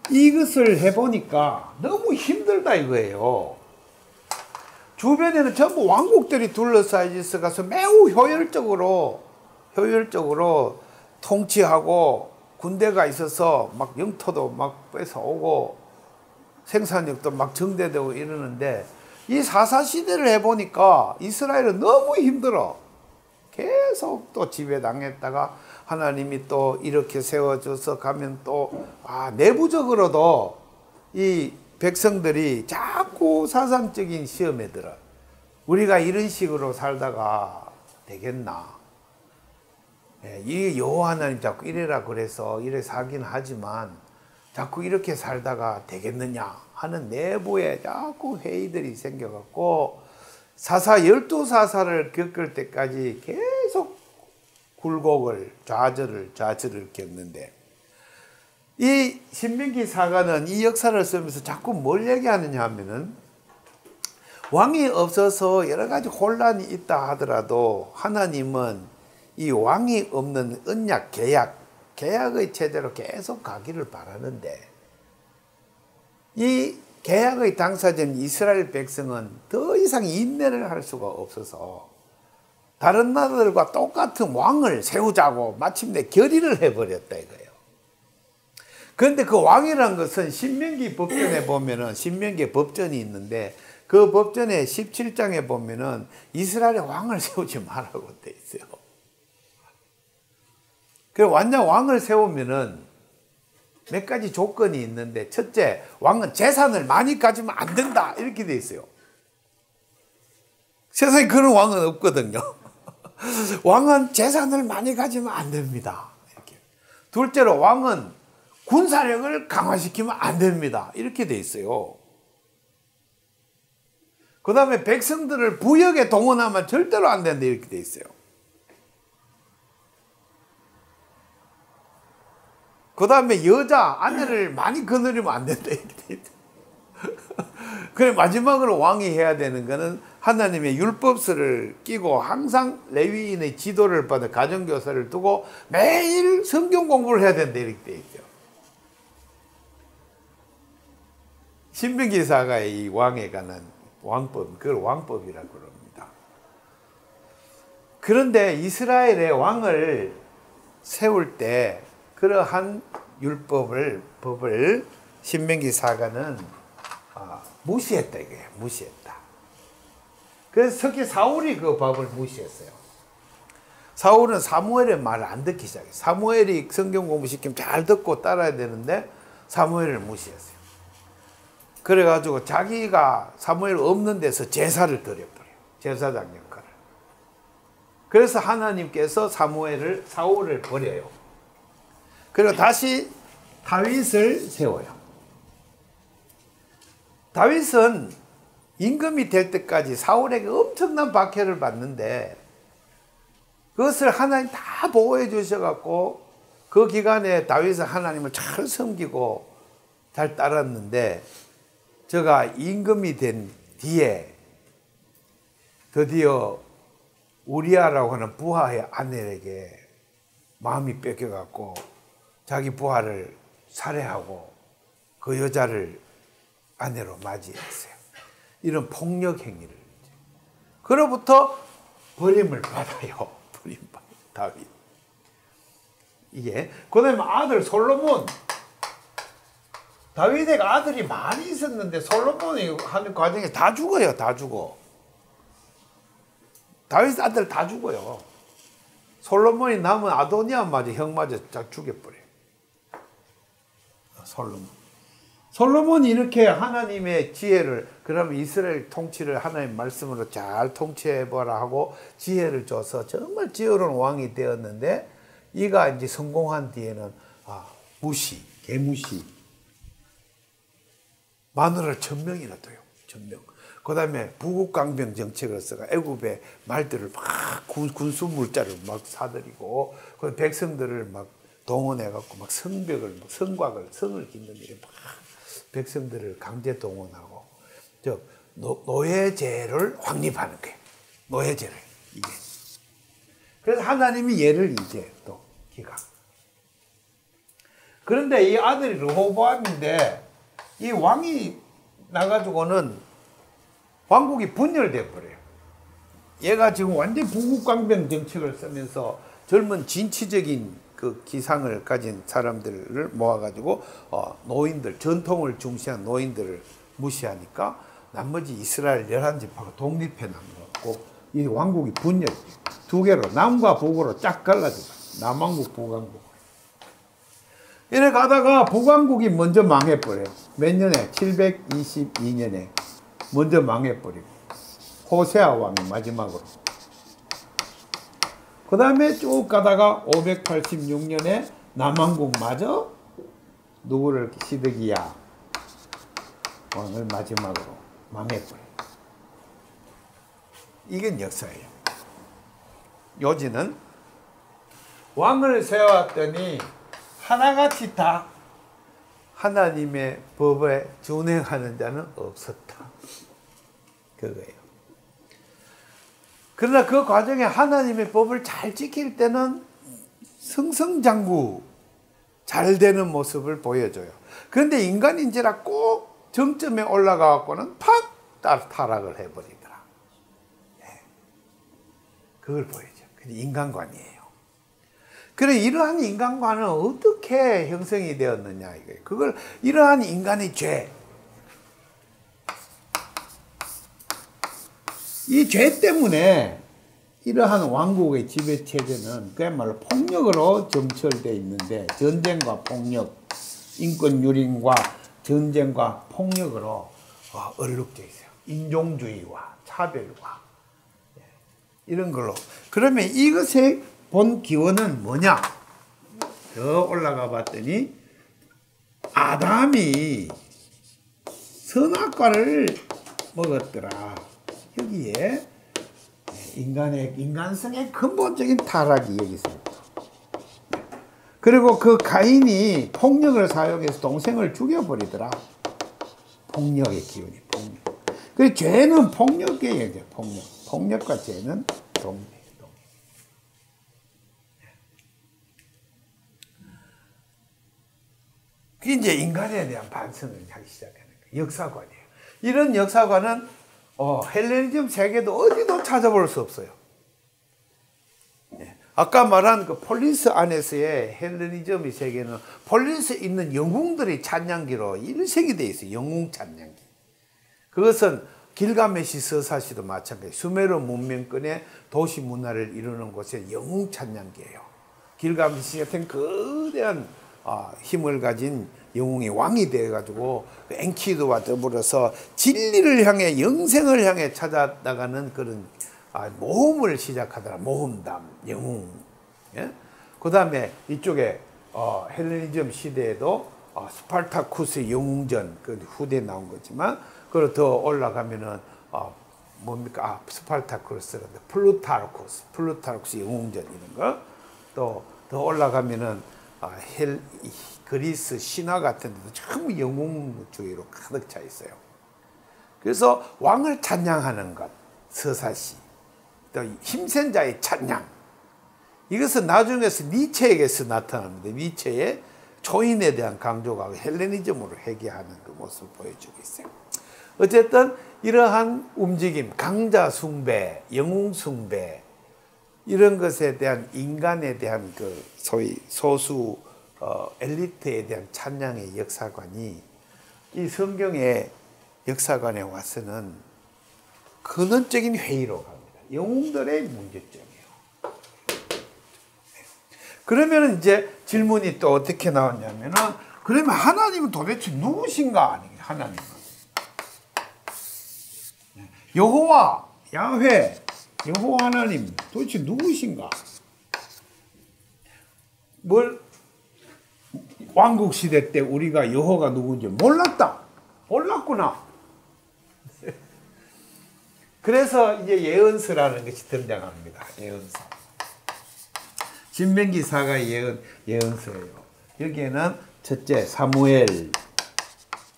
이것을 해보니까 너무 힘들다 이거예요. 주변에는 전부 왕국들이 둘러싸여 있어서 매우 효율적으로 통치하고 군대가 있어서 막 영토도 막 뺏어오고 생산력도 막 증대되고 이러는데 이 사사시대를 해보니까 이스라엘은 너무 힘들어. 계속 또 지배당했다가 하나님이 또 이렇게 세워줘서 가면 또 내부적으로도 이 백성들이 자꾸 사상적인 시험에 들어. 우리가 이런 식으로 살다가 되겠나? 이 여호와 하나님 자꾸 이래라 그래서 이래 살긴 하지만 자꾸 이렇게 살다가 되겠느냐 하는 내부에 자꾸 회의들이 생겨갖고 사사 12사사를 겪을 때까지 계속 굴곡을 좌절을 겪는데 이 신명기 사가는 이 역사를 쓰면서 자꾸 뭘 얘기하느냐 하면은 왕이 없어서 여러 가지 혼란이 있다 하더라도 하나님은 이 왕이 없는 언약 계약의 체제로 계속 가기를 바라는데 이 계약의 당사자인 이스라엘 백성은 더 이상 인내를 할 수가 없어서 다른 나라들과 똑같은 왕을 세우자고 마침내 결의를 해버렸다 이거예요. 그런데 그 왕이란 것은 신명기 법전에 보면은 신명기 법전이 있는데 그 법전의 17장에 보면은 이스라엘의 왕을 세우지 말라고 돼 있어요. 그래서 완전 왕을 세우면은 몇 가지 조건이 있는데 첫째, 왕은 재산을 많이 가지면 안 된다 이렇게 돼 있어요. 세상에 그런 왕은 없거든요. 왕은 재산을 많이 가지면 안 됩니다. 이렇게. 둘째로 왕은 군사력을 강화시키면 안 됩니다. 이렇게 돼 있어요. 그 다음에 백성들을 부역에 동원하면 절대로 안 된다. 이렇게 돼 있어요. 그 다음에 여자, 아내를 많이 거느리면 안 된다. 이렇게 돼 있어요. 그래 마지막으로 왕이 해야 되는 거는 하나님의 율법서를 끼고 항상 레위인의 지도를 받아 가정교사를 두고 매일 성경 공부를 해야 된다. 이렇게 돼 있죠. 신명기사가 이 왕에 관한 왕법, 그걸 왕법이라고 그럽니다. 그런데 이스라엘의 왕을 세울 때 그러한 법을 신명기사가는 무시했다 이거예요. 무시했다. 그래서 특히 사울이 그 법을 무시했어요. 사울은 사무엘의 말을 안 듣기 시작해요. 사무엘이 성경 공부시키면 잘 듣고 따라야 되는데 사무엘을 무시했어요. 그래가지고 자기가 사무엘 없는 데서 제사를 드려버려요. 제사장 역할을. 그래서 하나님께서 사울을 버려요. 그리고 다시 다윗을 세워요. 다윗은 임금이 될 때까지 사울에게 엄청난 박해를 받는데 그것을 하나님 다 보호해 주셔갖고 그 기간에 다윗은 하나님을 잘 섬기고 잘 따랐는데 저가 임금이 된 뒤에 드디어 우리아라고 하는 부하의 아내에게 마음이 뺏겨갖고 자기 부하를 살해하고 그 여자를 아내로 맞이했어요. 이런 폭력 행위를. 그로부터 버림을 받아요. 버림받아요. 다윗. 이게. 그 다음에 아들 솔로몬. 다윗에게 아들이 많이 있었는데 솔로몬이 하는 과정에 다 죽어요. 다 죽어. 다윗 아들 다 죽어요. 솔로몬이 남은 아도니아마저 형마저 딱 죽여버려요. 솔로몬이 이렇게 하나님의 지혜를, 그러면 이스라엘 통치를 하나님 말씀으로 잘 통치해보라 하고 지혜를 줘서 정말 지혜로운 왕이 되었는데 이가 이제 성공한 뒤에는 개무시. 마누라를 1000명이나 둬요. 1000명. 그 다음에 부국강병 정책을 써가 애굽의 말들을 막 군수 물자를 막 사들이고 그 백성들을 막 동원해갖고 막 성을 짓는 일에 막 백성들을 강제 동원하고 노예제를 확립하는 거예요. 노예제를 이게. 그래서 하나님이 얘를 이제 또 기각. 그런데 이 아들이 르호보암인데 이 왕이 나가지고는 왕국이 분열돼 버려요. 얘가 지금 완전 부국강병 정책을 쓰면서 젊은 진취적인 그 기상을 가진 사람들을 모아가지고 노인들, 전통을 중시한 노인들을 무시하니까 나머지 이스라엘 11지파가 독립해 나가고 이 왕국이 분열, 두 개로 남과 북으로 쫙 갈라져요. 남왕국, 북왕국. 이래 가다가 북왕국이 먼저 망해버려요. 몇 년에? 722년에 먼저 망해버리고 호세아 왕이 마지막으로. 그 다음에 쭉 가다가 586년에 남왕국마저 누구를? 시드기야 왕을 마지막으로 망해버려요. 이게 역사예요. 요지는 왕을 세웠더니 하나같이 다 하나님의 법에 준행하는 자는 없었다. 그거예요. 그러나 그 과정에 하나님의 법을 잘 지킬 때는 승승장구 잘 되는 모습을 보여줘요. 그런데 인간인지라 꼭 정점에 올라가갖고는 팍 타락을 해버리더라. 네. 그걸 보여줘. 그게 인간관이에요. 그래 이러한 인간관은 어떻게 형성이 되었느냐 이거예요. 그걸 이러한 인간의 죄, 이 죄 때문에 이러한 왕국의 지배체제는 그야말로 폭력으로 점철되어 있는데 전쟁과 폭력, 인권유린과 전쟁과 폭력으로 얼룩져 있어요. 인종주의와 차별과 이런 걸로. 그러면 이것의 본 기원은 뭐냐? 더 올라가 봤더니 아담이 선악과를 먹었더라. 여기에 인간성의 근본적인 타락이 여기 있습니다. 그리고 그 가인이 폭력을 사용해서 동생을 죽여버리더라. 폭력의 기운이 폭력. 그 죄는 폭력이에요. 폭력. 폭력과 죄는 동일. 그게 이제 인간에 대한 반성을 하기 시작하는 거예요. 역사관이에요. 이런 역사관은 헬레니즘 세계도 어디도 찾아볼 수 없어요. 아까 말한 그 폴리스 안에서의 헬레니즘의 세계는 폴리스에 있는 영웅들의 찬양기로 일색이 되어 있어요. 영웅 찬양기. 그것은 길가메시 서사시도 마찬가지. 수메르 문명권의 도시 문화를 이루는 곳의 영웅 찬양기예요. 길가메시 같은 거대한 힘을 가진 영웅이 왕이 되어가지고 엔키두와 더불어서 진리를 향해 영생을 향해 찾아나가는 그런 모험을 시작하더라. 모험담, 영웅. 예? 그 다음에 이쪽에 헬레니즘 시대에도 스파르타쿠스의 영웅전, 그 후대에 나온 거지만, 그걸 더 올라가면은 뭡니까? 스파르타쿠스라는데 플루타르쿠스 영웅전 이런 거. 또 더 올라가면은 그리스 신화 같은 데도 전부 영웅주의로 가득 차 있어요. 그래서 왕을 찬양하는 것, 서사시, 또 힘센 자의 찬양, 이것은 나중에서 니체에게서 나타납니다. 니체의 초인에 대한 강조가 헬레니즘으로 회귀하는 그 모습을 보여주고 있어요. 어쨌든 이러한 움직임, 강자 숭배, 영웅 숭배, 이런 것에 대한 인간에 대한 그 소위 소수 엘리트에 대한 찬양의 역사관이 이 성경의 역사관에 와서는 근원적인 회의로 갑니다. 영웅들의 문제점이에요. 그러면 이제 질문이 또 어떻게 나왔냐면은, 그러면 하나님은 도대체 누구신가? 아니, 하나님은 여호와, 야훼, 여호와 하나님 도대체 누구신가? 왕국 시대 때 우리가 여호가 누군지 몰랐구나. 그래서 이제 예언서라는 것이 등장합니다. 예언서. 신명기사가 예언서예요. 여기에는 첫째 사무엘,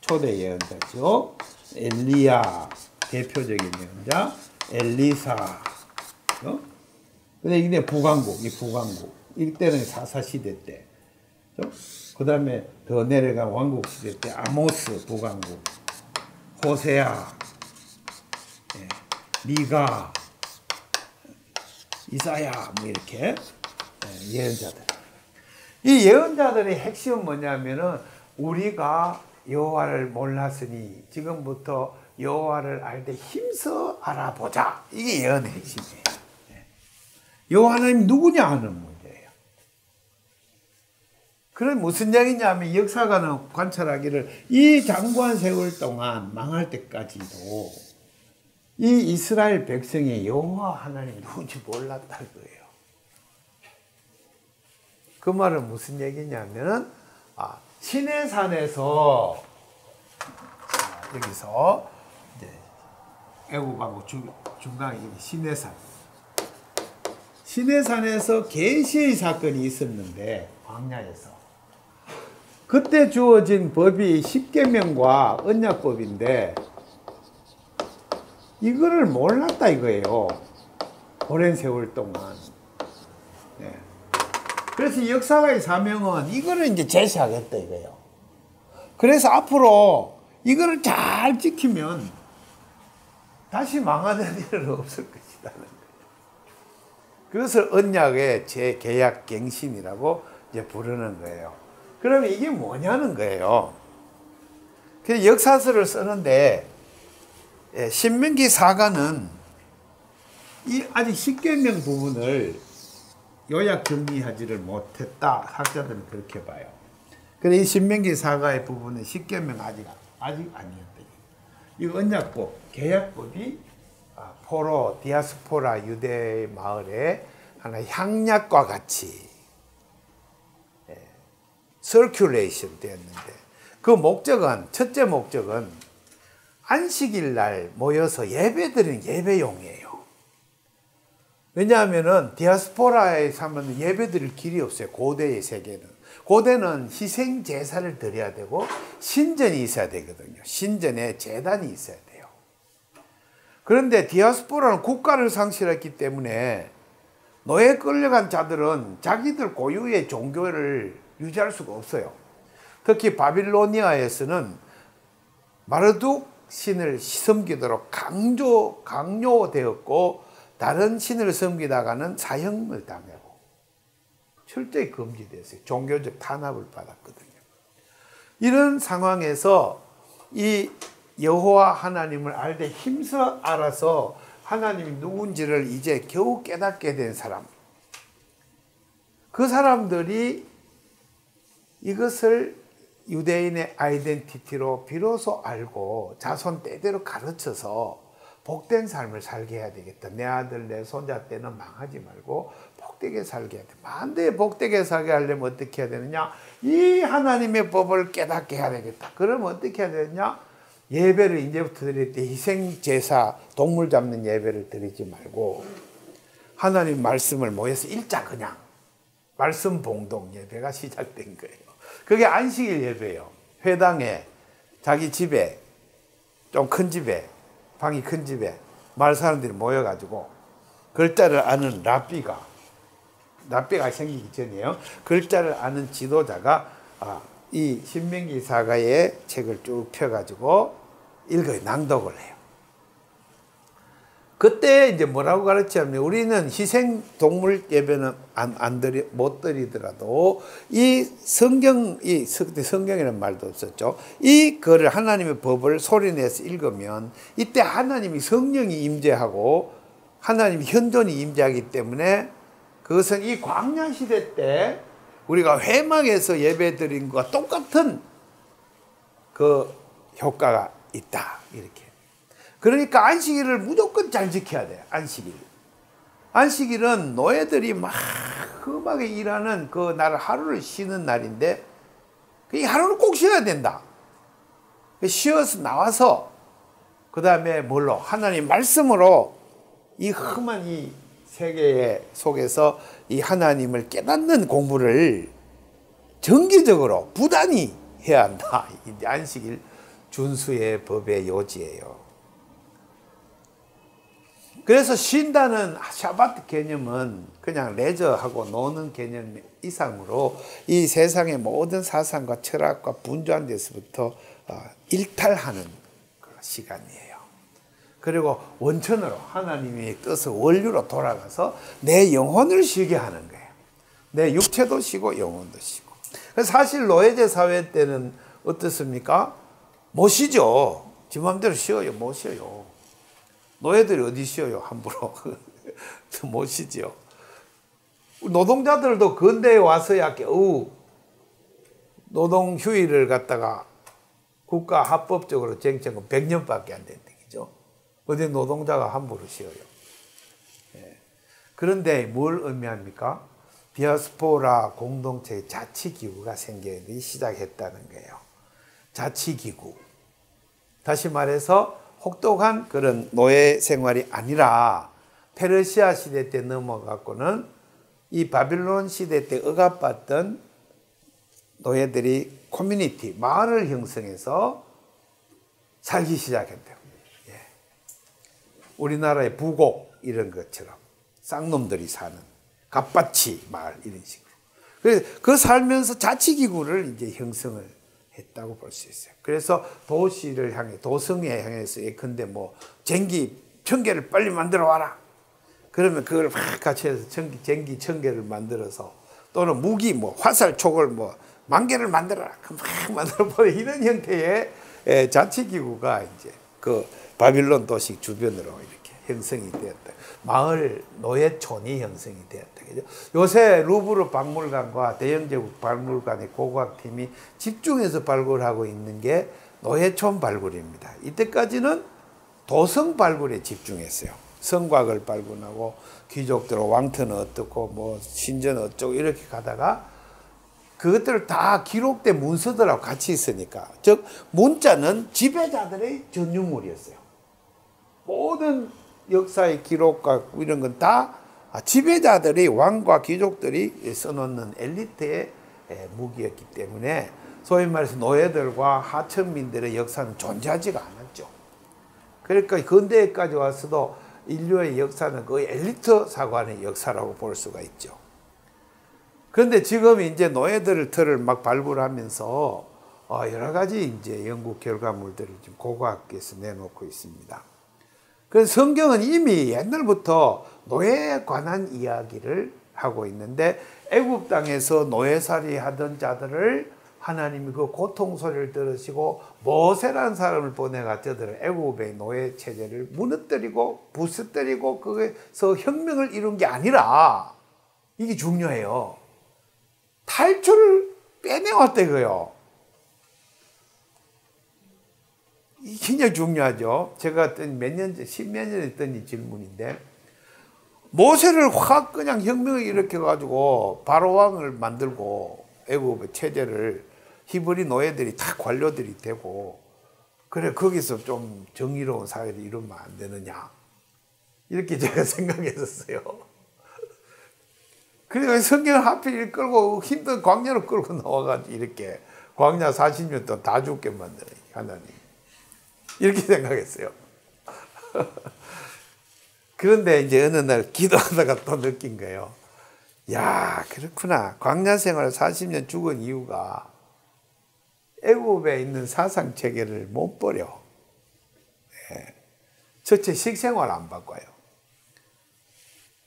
초대 예언자죠. 엘리야, 대표적인 예언자. 엘리사. 근데 이게 부강국, 이때는 사사시대 때. 그 다음에 더 내려간 왕국시대 때 아모스 부강국, 호세아, 미가, 이사야, 뭐 이렇게 예언자들. 이 예언자들의 핵심은 뭐냐면은, 우리가 여호와를 몰랐으니 지금부터 여호와를 알 때 힘써 알아보자. 이게 예언의 핵심이에요. 여호와 하나님 누구냐 하는 문제예요. 그럼 무슨 얘기냐면, 역사가는 관찰하기를 이 장관 세월 동안 망할 때까지도 이 이스라엘 백성이 여호와 하나님 누군지 몰랐다는 거예요. 그 말은 무슨 얘기냐면은, 시내산에서 여기서 애국하고 중간에 시내산에서 계시의 사건이 있었는데, 광야에서 그때 주어진 법이 십계명과 언약법인데 이거를 몰랐다 이거예요. 오랜 세월 동안. 그래서 역사가의 사명은 이거를 이제 제시하겠다 이거예요. 그래서 앞으로 이거를 잘 지키면 다시 망하는 일은 없을 것이라는 거예요. 그것을 언약의 재계약 갱신이라고 이제 부르는 거예요. 그러면 이게 뭐냐는 거예요. 그래서 역사서를 쓰는데, 신명기 사가는 이 아직 십계명 부분을 요약 정리하지를 못했다. 학자들은 그렇게 봐요. 그래서 이 신명기 사가의 부분은 십계명 아직 아니었다. 이 언약법, 계약법이 포로, 디아스포라 유대 마을의 하나의 향약과 같이 circulation 되었는데 그 목적은 첫째 목적은 안식일 날 모여서 예배드리는 예배용이에요. 왜냐하면은 디아스포라에 사면 예배드릴 길이 없어요. 고대의 세계는. 고대는 희생 제사를 드려야 되고 신전이 있어야 되거든요. 신전에 제단이 있어야 돼요. 그런데 디아스포라는 국가를 상실했기 때문에 노예에 끌려간 자들은 자기들 고유의 종교를 유지할 수가 없어요. 특히 바빌로니아에서는 마르둑 신을 섬기도록 강요되었고 다른 신을 섬기다가는 사형을 당하고 철저히 금지됐어요. 종교적 탄압을 받았거든요. 이런 상황에서 이 여호와 하나님을 알되 힘써 알아서 하나님이 누군지를 이제 겨우 깨닫게 된 사람, 그 사람들이 이것을 유대인의 아이덴티티로 비로소 알고 자손 때대로 가르쳐서 복된 삶을 살게 해야 되겠다. 내 아들 내 손자 때는 망하지 말고 복되게 살게 해야 돼. 만대에 복되게 살게 하려면 어떻게 해야 되느냐? 이 하나님의 법을 깨닫게 해야 되겠다. 그러면 어떻게 해야 되느냐? 예배를 이제부터 드릴 때 희생제사, 동물 잡는 예배를 드리지 말고 하나님 말씀을 모여서 읽자. 그냥 말씀 봉동 예배가 시작된 거예요. 그게 안식일 예배예요. 회당에, 자기 집에, 좀 큰 집에, 방이 큰 집에 마을 사람들이 모여가지고 글자를 아는 랍비가 생기기 전이에요. 글자를 아는 지도자가 이 신명기 사가의 책을 쭉 펴가지고 읽어요. 낭독을 해요. 그때 이제 뭐라고 가르치냐면 우리는 희생 동물 예배는 못 드리더라도 이 성경이라는 말도 없었죠. 이 글을 하나님의 법을 소리내서 읽으면 이때 하나님이 성령이 임재하고 하나님이 현존이 임재하기 때문에 그것은 이 광야 시대 때 우리가 회막에서 예배 드린 것과 똑같은 그 효과가 있다. 이렇게. 그러니까 안식일을 무조건 잘 지켜야 돼요. 안식일은 노예들이 막 험하게 일하는 그 날 하루를 쉬는 날인데 이 하루를 꼭 쉬어야 된다. 쉬어서 나와서 그 다음에 뭘로? 하나님 말씀으로 이 험한 이 세계 속에서 이 하나님을 깨닫는 공부를 정기적으로 부단히 해야 한다. 이게 안식일 준수의 법의 요지예요. 그래서 쉰다는 샤바트 개념은 그냥 레저하고 노는 개념 이상으로 이 세상의 모든 사상과 철학과 분주한 데서부터 일탈하는 시간이에요. 그리고 원천으로 하나님의 뜻의 원류로 돌아가서 내 영혼을 쉬게 하는 거예요. 내 육체도 쉬고 영혼도 쉬고. 사실 노예제 사회 때는 어떻습니까? 못 쉬죠. 지 맘대로 쉬어요. 못 쉬어요. 노예들이 어디 쉬어요? 함부로. 못 쉬죠. 노동자들도 근대에 와서야 겨우 노동휴일을 갖다가 국가 합법적으로 쟁취한 건 100년밖에 안 된 얘기죠. 어디 노동자가 함부로 쉬어요. 예. 그런데 뭘 의미합니까? 디아스포라 공동체의 자치기구가 생기기 시작했다는 거예요. 자치기구. 다시 말해서 혹독한 그런 노예 생활이 아니라 페르시아 시대 때 넘어갔고는 이 바빌론 시대 때 억압받던 노예들이 커뮤니티, 마을을 형성해서 살기 시작했대요. 예. 우리나라의 부곡 이런 것처럼 쌍놈들이 사는 갑바치 마을 이런 식으로. 그래서 그 살면서 자치기구를 이제 형성을 했다고 볼 수 있어요. 그래서 도시를 향해, 도성에 향해서 예컨대 뭐 쟁기 청개를 빨리 만들어 와라. 그러면 그걸 막 같이 해서 쟁기 청개를 만들어서 또는 무기 뭐 화살 촉을 뭐 만 개를 만들어라. 막 만들어 버려. 이런 형태의 자치기구가 이제 그 바빌론 도시 주변으로 이렇게 형성이 되었다. 마을 노예촌이 형성이 되었다. 그죠? 요새 루브르 박물관과 대영제국 박물관의 고고학팀이 집중해서 발굴하고 있는 게 노예촌 발굴입니다. 이때까지는 도성 발굴에 집중했어요. 성곽을 발굴하고 귀족들 왕터는 어떻고 뭐 신전 어쩌고 이렇게 가다가 그것들을 다 기록된 문서들하고 같이 있으니까. 즉 문자는 지배자들의 전유물이었어요. 모든 역사의 기록과 이런 건 다 지배자들이, 왕과 귀족들이 써놓는 엘리트의 무기였기 때문에 소위 말해서 노예들과 하천민들의 역사는 존재하지가 않았죠. 그러니까 근대에까지 와서도 인류의 역사는 거의 엘리트 사관의 역사라고 볼 수가 있죠. 그런데 지금 이제 노예들을 틀을 막 발굴하면서 여러 가지 이제 연구 결과물들을 지금 고고학계에서 내놓고 있습니다. 그래서 성경은 이미 옛날부터 노예에 관한 이야기를 하고 있는데, 애굽 땅에서 노예살이 하던 자들을 하나님이 그 고통 소리를 들으시고 모세라는 사람을 보내가 저들을 애굽의 노예 체제를 무너뜨리고 부서뜨리고 거기서 혁명을 이룬 게 아니라, 이게 중요해요, 탈출을 빼내왔다 이거요. 이 굉장히 중요하죠. 제가 몇 년 전, 10몇 년 했던 이 질문인데, 모세를 확 그냥 혁명을 일으켜가지고 바로왕을 만들고 애굽의 체제를 히브리 노예들이 다 관료들이 되고, 그래 거기서 좀 정의로운 사회를 이루면 안 되느냐, 이렇게 제가 생각했었어요. 그래서 성경을 하필 끌고 힘든 광야로 끌고 나와가지고 이렇게 광야 40년 동안 다 죽게 만드는 하나님, 이렇게 생각했어요. 그런데 이제 어느 날 기도하다가 또 느낀 거예요. 야, 그렇구나. 광야 생활 40년 죽은 이유가 애굽에 있는 사상 체계를 못 버려. 네. 첫째, 식생활 안 바꿔요.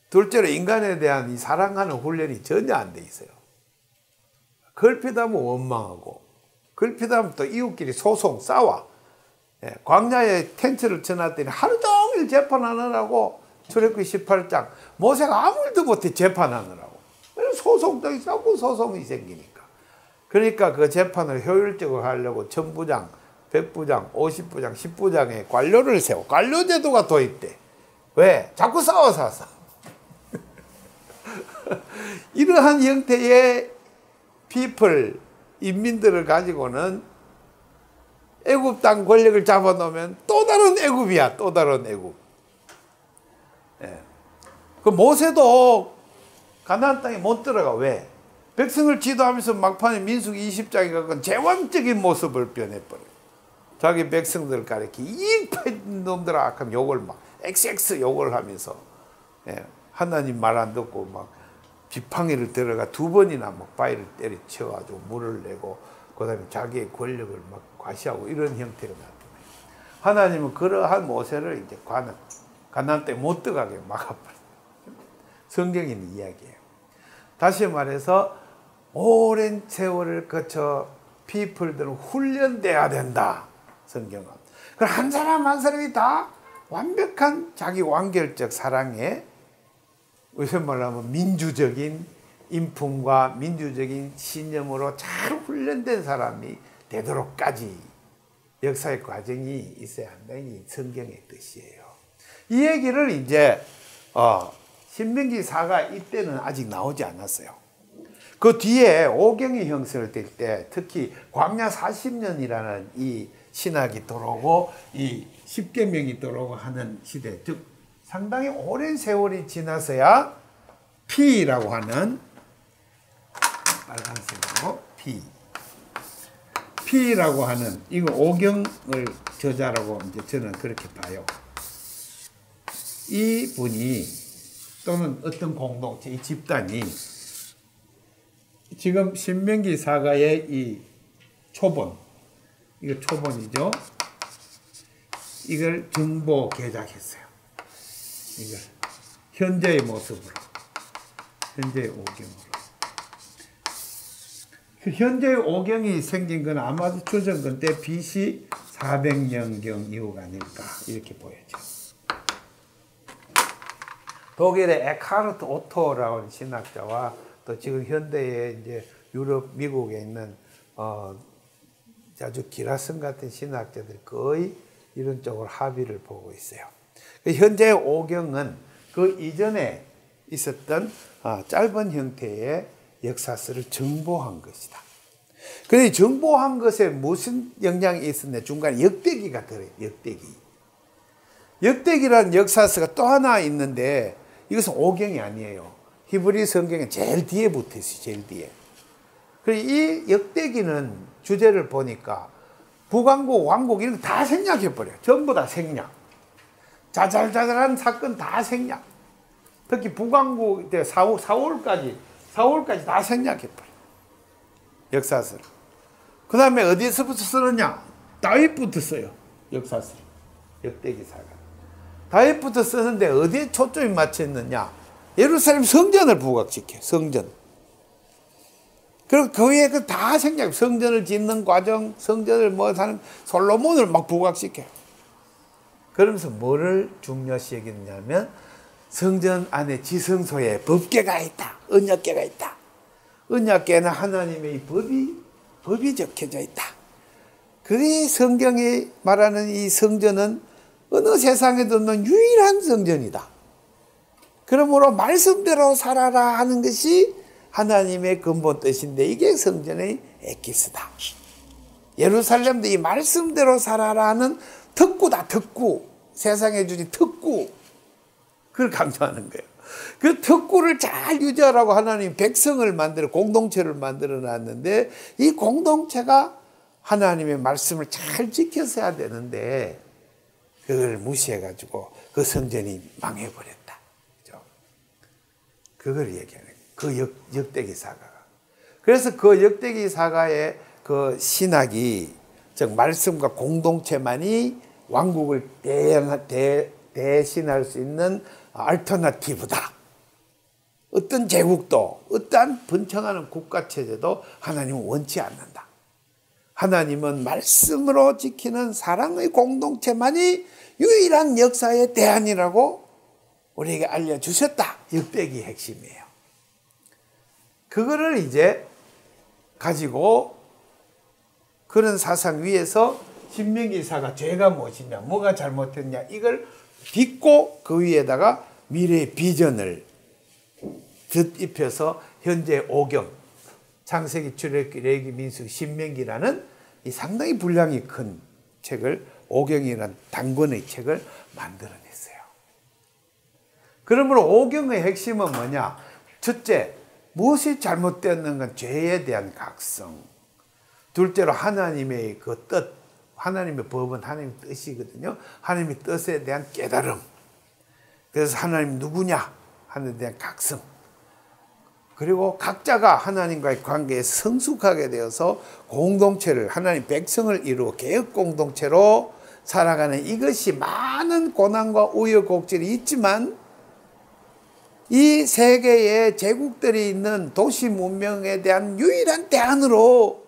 둘째로 인간에 대한 이 사랑하는 훈련이 전혀 안 돼 있어요. 걸핏하면 원망하고, 걸핏하면 또 이웃끼리 소송 싸워. 예, 광야에 텐트를 쳐놨더니 하루 종일 재판하느라고, 출애굽기 18장 모세가 아무 일도 못해 재판하느라고. 소송도 싸고 소송이 생기니까. 그러니까 그 재판을 효율적으로 하려고 1000부장, 100부장, 50부장, 10부장의 관료를 세워. 관료제도가 도입돼. 왜? 자꾸 싸워서. 이러한 형태의 people, 인민들을 가지고는 애굽 땅 권력을 잡아놓으면 또 다른 애굽이야. 또 다른 애굽. 예. 그 모세도 가나안 땅에 못 들어가. 왜? 백성을 지도하면서 막판에 민수기 20장에 가건 제왕적인 모습을 변해버려요. 자기 백성들 가리키 이 놈들아 악한 욕을 막 XX 욕을 하면서, 예. 하나님 말 안 듣고 막 지팡이를 들어가 2번이나 막 바위를 때려쳐가지고 물을 내고, 그 다음에 자기의 권력을 막 과시하고 이런 형태가 나타나요. 하나님은 그러한 모세를 이제 가나안 땅에 못 들어가게 막아버려요. 성경에 있는 이야기예요. 다시 말해서 오랜 세월을 거쳐 피플들은 훈련돼야 된다. 성경은. 그럼 한 사람 한 사람이 다 완벽한 자기 완결적 사랑에, 요새 말하면 민주적인 인품과 민주적인 신념으로 잘 훈련된 사람이 되도록까지 역사의 과정이 있어야 한다는 게 성경의 뜻이에요. 이 얘기를 이제 신명기 4가 이때는 아직 나오지 않았어요. 그 뒤에 오경이 형성될 때, 특히 광야 40년이라는 이 신학이 들어오고 이 십계명이 들어오고 하는 시대, 즉 상당히 오랜 세월이 지나서야 P라고 하는, 빨간색으로 P라고 하는, 이거 오경을 저자라고 이제 저는 그렇게 봐요. 이 분이 또는 어떤 공동체, 이 집단이 지금 신명기 사가의 이 초본, 이거 초본이죠. 이걸 정보 개작했어요. 이걸 현재의 모습으로, 현재의 오경으로. 그 현재의 오경이 생긴 건 아마도 조정건 때 BC 400년경 이후가 아닐까, 이렇게 보여져. 독일의 에카르트 오토라는 신학자와 또 지금 현대에 이제 유럽, 미국에 있는 아주 기라성 같은 신학자들이 거의 이런 쪽으로 합의를 보고 있어요. 현재의 오경은 그 이전에 있었던 짧은 형태의 역사서를 정보한 것이다. 그런데 정보한 것에 무슨 영향이 있었냐? 중간에 역대기가 들어요. 역대기. 역대기라는 역사서가 또 하나 있는데 이것은 오경이 아니에요. 히브리 성경에 제일 뒤에 붙어 있어요. 제일 뒤에. 그리고 이 역대기는 주제를 보니까 북왕국, 왕국 이런 거 다 생략해버려요. 전부 다 생략. 자잘자잘한 사건 다 생략. 특히 북왕국 때 4월까지 다 생략해버려요. 역사서를. 그 다음에 어디서부터 쓰느냐? 다윗부터 써요. 역사서를. 역대기사가. 다윗부터 쓰는데 어디에 초점이 맞췄느냐? 예루살렘 성전을 부각시켜요. 성전. 그리고 그 위에 그 다 생략, 성전을 짓는 과정, 성전을 뭐 하는 솔로몬을 막 부각시켜요. 그러면서 뭐를 중요시 여기느냐면 성전 안에 지성소에 법궤가 있다. 언약궤가 있다. 언약궤는 하나님의 법이 적혀져 있다. 그게 성경이 말하는 이 성전은 어느 세상에도 없는 유일한 성전이다. 그러므로 말씀대로 살아라 하는 것이 하나님의 근본 뜻인데 이게 성전의 엑기스다. 예루살렘도 이 말씀대로 살아라 하는 특구다. 특구. 세상에 주신 특구. 그걸 강조하는 거예요. 그 특구를 잘 유지하라고 하나님 백성을 만들어 공동체를 만들어 놨는데 이 공동체가 하나님의 말씀을 잘 지켰어야 되는데 그걸 무시해가지고 그 성전이 망해버렸다. 그죠? 그걸 얘기하는 거예요. 그 역대기 사가가. 그래서 그 역대기 사가의 그 신학이 즉 말씀과 공동체만이 왕국을 대신할 수 있는 알터너티브다. 어떤 제국도 어떠한 번창하는 국가체제도 하나님은 원치 않는다. 하나님은 말씀으로 지키는 사랑의 공동체만이 유일한 역사의 대안이라고 우리에게 알려주셨다. 역대기의 핵심이에요. 그거를 이제 가지고 그런 사상 위에서 신명기사가 죄가 무엇이냐, 뭐가 잘못됐냐 이걸 딛고 그 위에다가 미래의 비전을 덧입혀서 현재 오경, 창세기, 출애굽기, 레위기, 민수기, 신명기라는 이 상당히 분량이 큰 책을 오경이라는 단권의 책을 만들어냈어요. 그러므로 오경의 핵심은 뭐냐? 첫째, 무엇이 잘못되었는가? 죄에 대한 각성. 둘째로 하나님의 그 뜻, 하나님의 법은 하나님의 뜻이거든요. 하나님의 뜻에 대한 깨달음. 그래서 하나님 누구냐 하는 데 대한 각성. 그리고 각자가 하나님과의 관계에 성숙하게 되어서 공동체를, 하나님 백성을 이루어 개혁 공동체로 살아가는 이것이 많은 고난과 우여곡절이 있지만 이 세계에 제국들이 있는 도시 문명에 대한 유일한 대안으로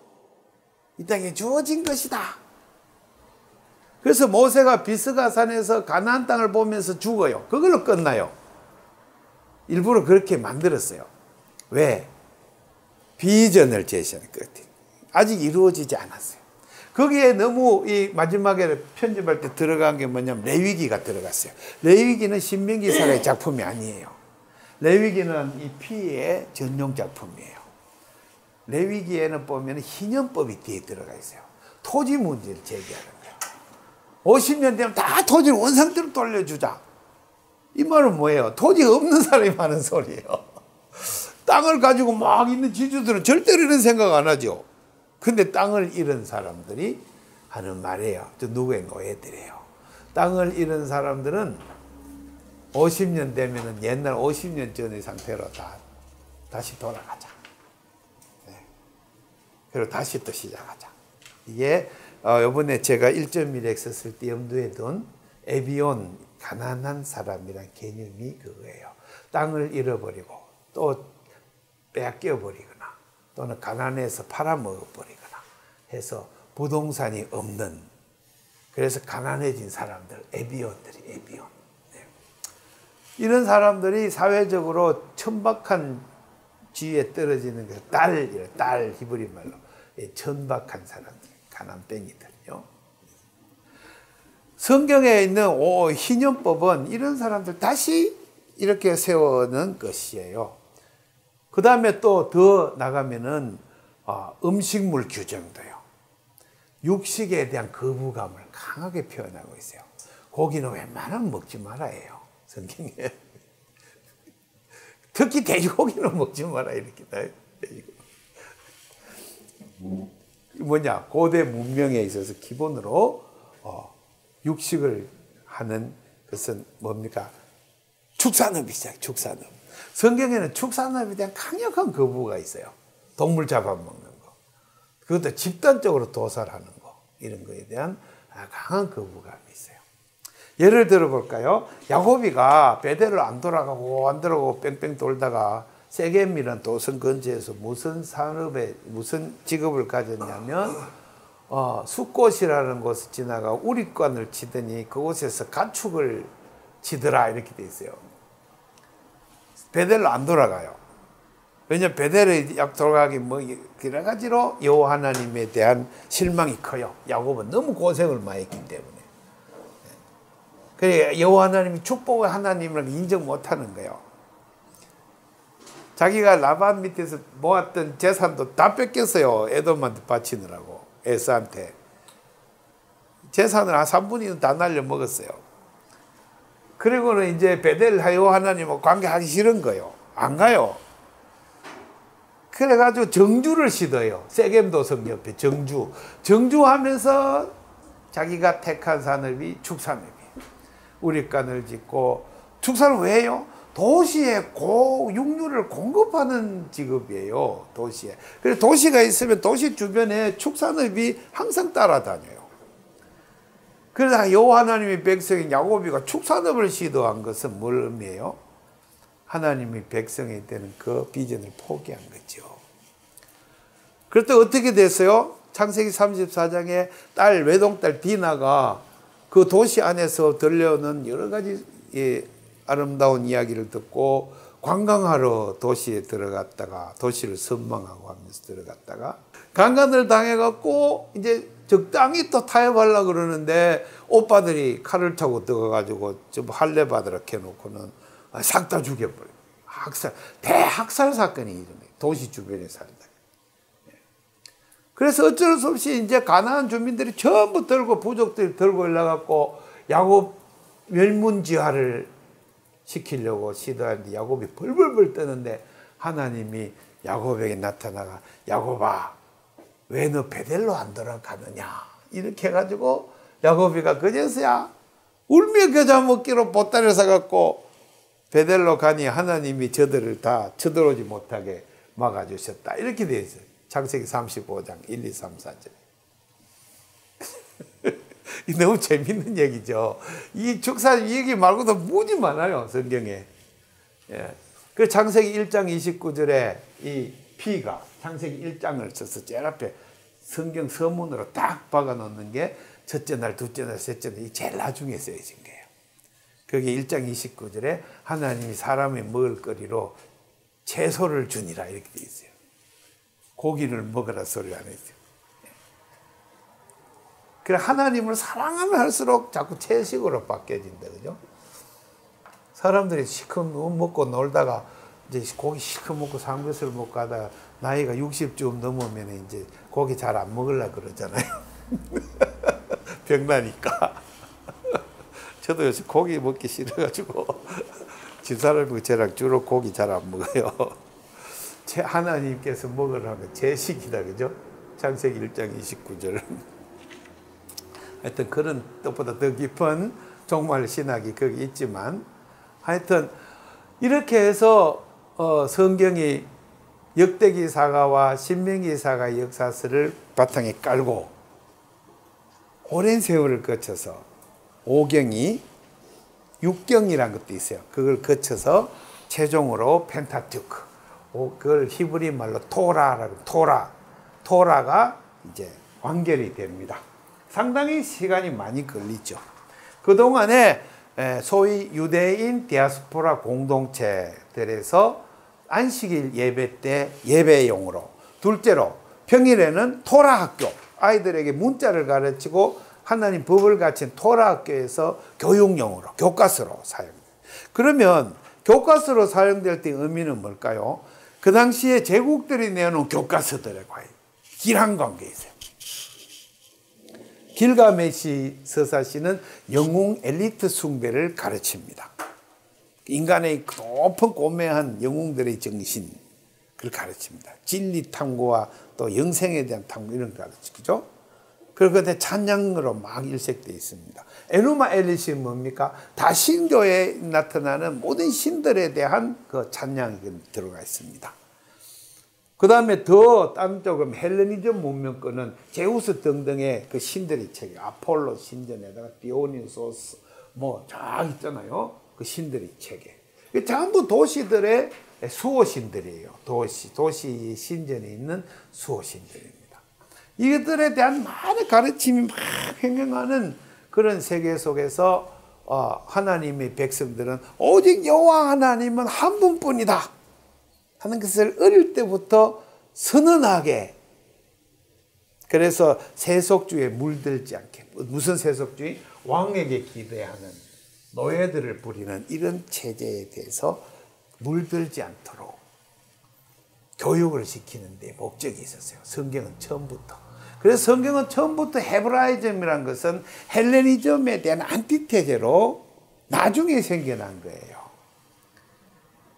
이 땅에 주어진 것이다. 그래서 모세가 비스가산에서 가나안 땅을 보면서 죽어요. 그걸로 끝나요. 일부러 그렇게 만들었어요. 왜? 비전을 제시하는 것 같아요. 아직 이루어지지 않았어요. 거기에 너무 이 마지막에 편집할 때 들어간 게 뭐냐면 레위기가 들어갔어요. 레위기는 신명기사의 작품이 아니에요. 레위기는 이 피의 전용 작품이에요. 레위기에는 보면 희년법이 뒤에 들어가 있어요. 토지 문제를 제기하는 거예요. 50년 되면 다 토지를 원상대로 돌려주자. 이 말은 뭐예요? 토지 없는 사람이 하는 소리예요. 땅을 가지고 막 있는 지주들은 절대로 이런 생각 안 하죠. 근데 땅을 잃은 사람들이 하는 말이에요. 저 누구의 노예들이에요. 땅을 잃은 사람들은 50년 되면은 옛날 50년 전의 상태로 다시 돌아가자. 네. 그리고 다시 또 시작하자. 이게 이번에 제가 1.1x 썼을 때 염두에 둔 에비온, 가난한 사람이란 개념이 그거예요. 땅을 잃어버리고 또 빼앗겨버리거나 또는 가난해서 팔아먹어버리거나 해서 부동산이 없는, 그래서 가난해진 사람들, 에비온들이 에비온. 네. 이런 사람들이 사회적으로 천박한 지위에 떨어지는 게 딸 히브리 말로 천박한 사람들, 가난뱅이들요. 성경에 있는 희년법은 이런 사람들 다시 이렇게 세우는 것이에요. 그 다음에 또 더 나가면은 음식물 규정도요. 육식에 대한 거부감을 강하게 표현하고 있어요. 고기는 웬만하면 먹지 말아요. 성경에. 특히 돼지고기는 먹지 마라 이렇게 다. 뭐냐, 고대 문명에 있어서 기본으로 육식을 하는 것은 뭡니까? 축산업이죠. 축산업. 성경에는 축산업에 대한 강력한 거부가 있어요. 동물 잡아먹는 거, 그것도 집단적으로 도살하는 거, 이런 거에 대한 강한 거부감이 있어요. 예를 들어 볼까요? 야곱이가 베델로 안 돌아가고 뺑뺑 돌다가 세겜이라는 도성 근처에서 무슨 직업을 가졌냐면 숫곳이라는 곳을 지나가 우릿관을 치더니 그곳에서 가축을 치더라 이렇게 돼 있어요. 베델로 안 돌아가요. 왜냐하면 베델에 돌아가기 뭐 여러 가지로 여호와 하나님에 대한 실망이 커요. 야곱은 너무 고생을 많이 했기 때문에. 그래 여호와 하나님이 축복의 하나님을 인정 못하는 거예요. 자기가 라반 밑에서 모았던 재산도 다 뺏겼어요. 에돔한테 바치느라고. 에스한테. 재산을 한 3분의 1은 다 날려 먹었어요. 그리고는 이제 베델 여호와 하나님하고 관계하기 싫은 거예요. 안 가요. 그래가지고 정주를 시도해요. 세겜 도성 옆에 정주하면서 자기가 택한 산업이 축산업이에요. 우릿관을 짓고, 축산을 왜 해요? 도시에 육류를 공급하는 직업이에요. 도시에. 그래서 도시가 있으면 도시 주변에 축산업이 항상 따라다녀요. 그래서 여호와 하나님의 백성인 야곱이가 축산업을 시도한 것은 뭘 의미해요? 하나님의 백성이 되는 그 비전을 포기한 거죠. 그랬더니 어떻게 됐어요? 창세기 34장에 외동딸 디나가 그 도시 안에서 들려오는 여러 가지 아름다운 이야기를 듣고 관광하러 도시에 들어갔다가 도시를 선망하고 하면서 들어갔다가 강간을 당해갖고 이제 적당히 또 타협하려고 그러는데 오빠들이 칼을 차고 들어가가지고 좀 할례 받으라 해놓고는 싹 다 죽여버려요. 대학살 사건이 일어나요. 도시 주변에 살다. 그래서 어쩔 수 없이 이제 가나안 주민들이 전부 들고 부족들이 들고 올라갔고 야곱 멸문지화를 시키려고 시도하는데 야곱이 벌벌벌 떠는데 하나님이 야곱에게 나타나가 야곱아 왜 너 베델로 안 돌아가느냐 이렇게 해가지고 야곱이가 그제서야 울며 겨자 먹기로 보따리를 사갖고 베델로 가니 하나님이 저들을 다 쳐들어오지 못하게 막아주셨다 이렇게 되어 있어요. 창세기 35장 1, 2, 3, 4절. 너무 재밌는 얘기죠. 이 축산 얘기 말고도 무지 많아요, 성경에. 예. 그 창세기 1장 29절에 이 피가 창세기 1장을 써서 제일 앞에 성경 서문으로 딱 박아 놓는 게 첫째 날, 둘째 날, 셋째 날, 이 제일 나중에 쓰여진 거예요. 그게 1장 29절에 하나님이 사람의 먹을거리로 채소를 주니라 이렇게 돼 있어요. 고기를 먹으라 소리 안 했어요. 그래 하나님을 사랑하면 할수록 자꾸 채식으로 바뀌어진다, 그죠? 사람들이 시커 먹고 놀다가 이제 고기 시커 먹고 삼겹살 먹고 하다가 나이가 60쯤 넘으면 이제 고기 잘 안 먹으려 그러잖아요. 병나니까. 저도 요새 고기 먹기 싫어가지고 집사람이고 저랑 주로 고기 잘 안 먹어요. 하나님께서 먹으라면 제식이다, 그죠? 창세기 1장 29절. 하여튼 그런 뜻보다 더 깊은 종말 신학이 거기 있지만 하여튼 이렇게 해서 성경이 역대기사가와 신명기사가의 역사서를 바탕에 깔고 오랜 세월을 거쳐서 5경이 6경이라는 것도 있어요. 그걸 거쳐서 최종으로 펜타튜크, 그걸 히브리 말로 토라라고 토라가 이제 완결이 됩니다. 상당히 시간이 많이 걸리죠. 그동안에 소위 유대인 디아스포라 공동체들에서 안식일 예배 때 예배용으로, 둘째로 평일에는 토라 학교, 아이들에게 문자를 가르치고 하나님 법을 가르친 토라 학교에서 교육용으로, 교과서로 사용돼요. 그러면 교과서로 사용될 때 의미는 뭘까요? 그 당시에 제국들이 내놓은 교과서들과의 길한 관계에 있어요. 길가메시 서사시는 영웅 엘리트 숭배를 가르칩니다. 인간의 높은 고매한 영웅들의 정신, 그걸 가르칩니다. 진리 탐구와 또 영생에 대한 탐구, 이런 걸 가르치죠. 그리고 그때 찬양으로 막 일색되어 있습니다. 에누마 엘리시 뭡니까? 다신교에 나타나는 모든 신들에 대한 그 찬양이 들어가 있습니다. 그 다음에 더 딴 쪽은 헬레니즘 문명권은 제우스 등등의 그 신들의 체계, 아폴로 신전에다가 디오니소스 뭐 쫙 있잖아요. 그 신들의 체계. 전부 도시들의 수호신들이에요. 도시 신전에 있는 수호신들입니다. 이것들에 대한 많은 가르침이 막 행행하는 그런 세계 속에서 하나님의 백성들은 오직 여호와 하나님은 한 분뿐이다 하는 것을 어릴 때부터 선언하게, 그래서 세속주의에 물들지 않게, 무슨 세속주의? 왕에게 기대하는 노예들을 부리는 이런 체제에 대해서 물들지 않도록 교육을 시키는 데 목적이 있었어요. 성경은 처음부터. 그래서 성경은 처음부터 헤브라이즘이라는 것은 헬레니즘에 대한 안티테제로 나중에 생겨난 거예요.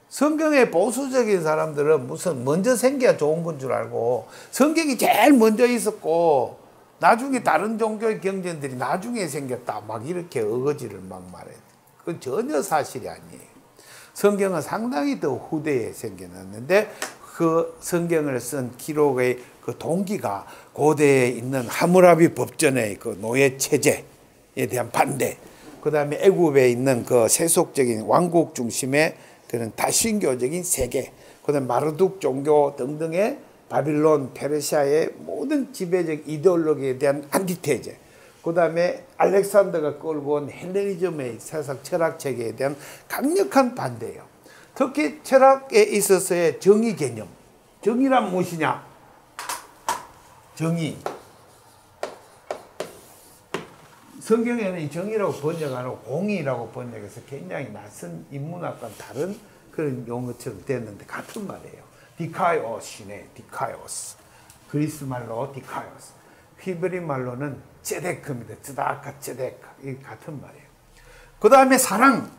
성경의 보수적인 사람들은 무슨 먼저 생겨야 좋은 건 줄 알고 성경이 제일 먼저 있었고 나중에 다른 종교의 경전들이 나중에 생겼다 막 이렇게 어거지를 막 말해요. 그건 전혀 사실이 아니에요. 성경은 상당히 더 후대에 생겨났는데 그 성경을 쓴 기록의 그 동기가 고대에 있는 하무라비 법전의 그 노예 체제에 대한 반대, 그 다음에 애굽에 있는 그 세속적인 왕국 중심의 그런 다신교적인 세계, 그 다음에 마르둑 종교 등등의 바빌론, 페르시아의 모든 지배적 이데올로기에 대한 안티테제, 그 다음에 알렉산더가 끌고 온 헬레니즘의 세상 철학 체계에 대한 강력한 반대예요. 특히 철학에 있어서의 정의 개념. 정의란 무엇이냐? 정의. 성경에는 이 정의라고 번역 안 하고 공의라고 번역해서 굉장히 낯선 인문학과 다른 그런 용어처럼 됐는데 같은 말이에요. 디카이오스네, 디카이오스. 그리스 말로 디카이오스. 히브리 말로는 제데크입니다. 쯔다카, 제데카. 이게 같은 말이에요. 그 다음에 사랑.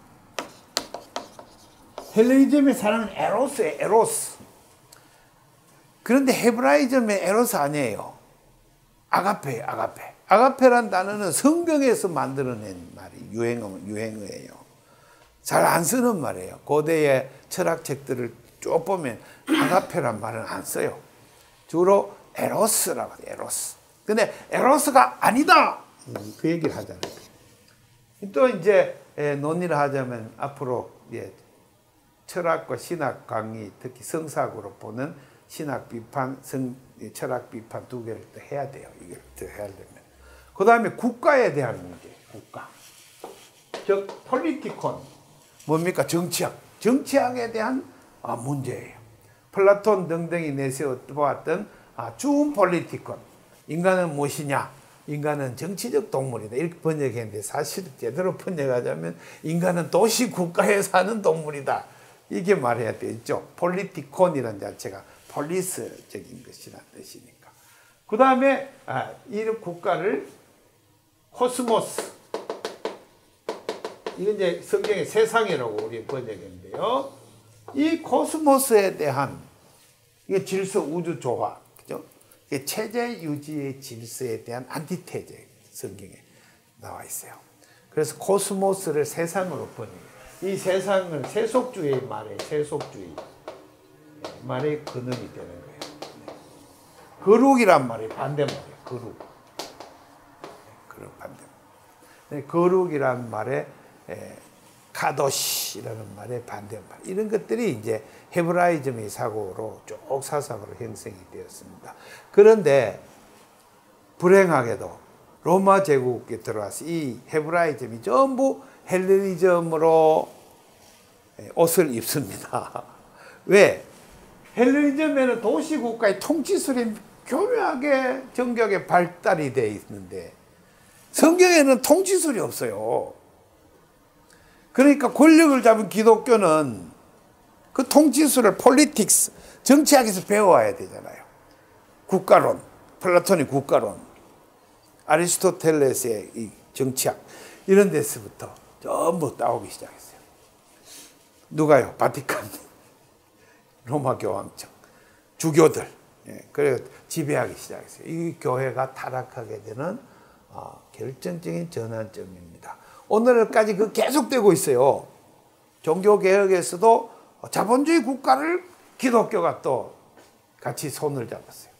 헬레니즘의 사랑은 에로스예요, 에로스. 그런데 헤브라이즘의 에로스 아니에요. 아가페예요, 아가페. 아가페란 단어는 성경에서 만들어낸 말이 유행어예요. 잘 안 쓰는 말이에요. 고대의 철학책들을 쭉 보면 아가페란 말은 안 써요. 주로 에로스라고 해요, 에로스. 근데 에로스가 아니다! 그 얘기를 하잖아요. 또 이제 논의를 하자면 앞으로 철학과 신학 강의, 특히 성사학으로 보는 신학 비판, 철학 비판 두 개를 또 해야 돼요. 이걸 더 해야 되면. 그 다음에 국가에 대한 문제, 국가. 즉, 폴리티콘. 뭡니까? 정치학. 정치학에 대한 문제예요. 플라톤 등등이 내세워보았던 준 폴리티콘. 인간은 무엇이냐? 인간은 정치적 동물이다. 이렇게 번역했는데 사실 제대로 번역하자면 인간은 도시 국가에 사는 동물이다. 이게 말해야 되죠. 폴리티콘이라는 자체가 폴리스적인 것이라는 뜻이니까. 그 다음에 이 국가를 코스모스. 이건 이제 성경의 세상이라고 우리 번역했는데요. 이 코스모스에 대한 이게 질서, 우주 조화, 그죠? 이게 체제 유지의 질서에 대한 안티테제 성경에 나와 있어요. 그래서 코스모스를 세상으로 번역해요. 이 세상은 세속주의 말에 세속주의 말의 근원이 되는 거예요. 거룩이란 말이 반대말이에요. 거룩. 반대. 거룩이란 말에 카도시라는 말의 반대말. 이런 것들이 이제 헤브라이즘의 사고로 쭉 사상으로 형성이 되었습니다. 그런데 불행하게도 로마 제국에 들어와서 이 헤브라이즘이 전부 헬레니즘으로 옷을 입습니다. 왜? 헬레니즘에는 도시국가의 통치술이 교묘하게 정교하게 발달이 되어 있는데 성경에는 통치술이 없어요. 그러니까 권력을 잡은 기독교는 그 통치술을 폴리틱스, 정치학에서 배워야 되잖아요. 국가론, 플라톤의 국가론, 아리스토텔레스의 이 정치학 이런 데서부터 전부 따오기 시작했어요. 누가요? 바티칸, 로마 교황청, 주교들. 그래서 지배하기 시작했어요. 이 교회가 타락하게 되는 결정적인 전환점입니다. 오늘까지 그 계속되고 있어요. 종교개혁에서도 자본주의 국가를 기독교가 또 같이 손을 잡았어요.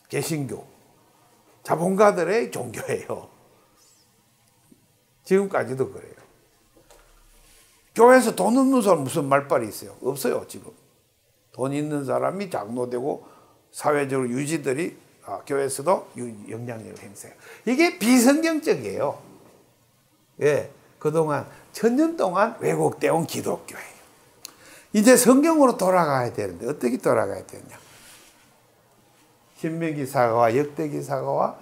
개신교, 자본가들의 종교예요. 지금까지도 그래요. 교회에서 돈 없는 사람 무슨 말빨이 있어요? 없어요, 지금. 돈 있는 사람이 장로되고 사회적으로 유지들이 교회에서도 영향력을 행사해요. 이게 비성경적이에요. 예, 그동안 천년 동안 왜곡되어 온 기독교예요. 이제 성경으로 돌아가야 되는데 어떻게 돌아가야 되느냐? 신명기 사가와 역대기 사가와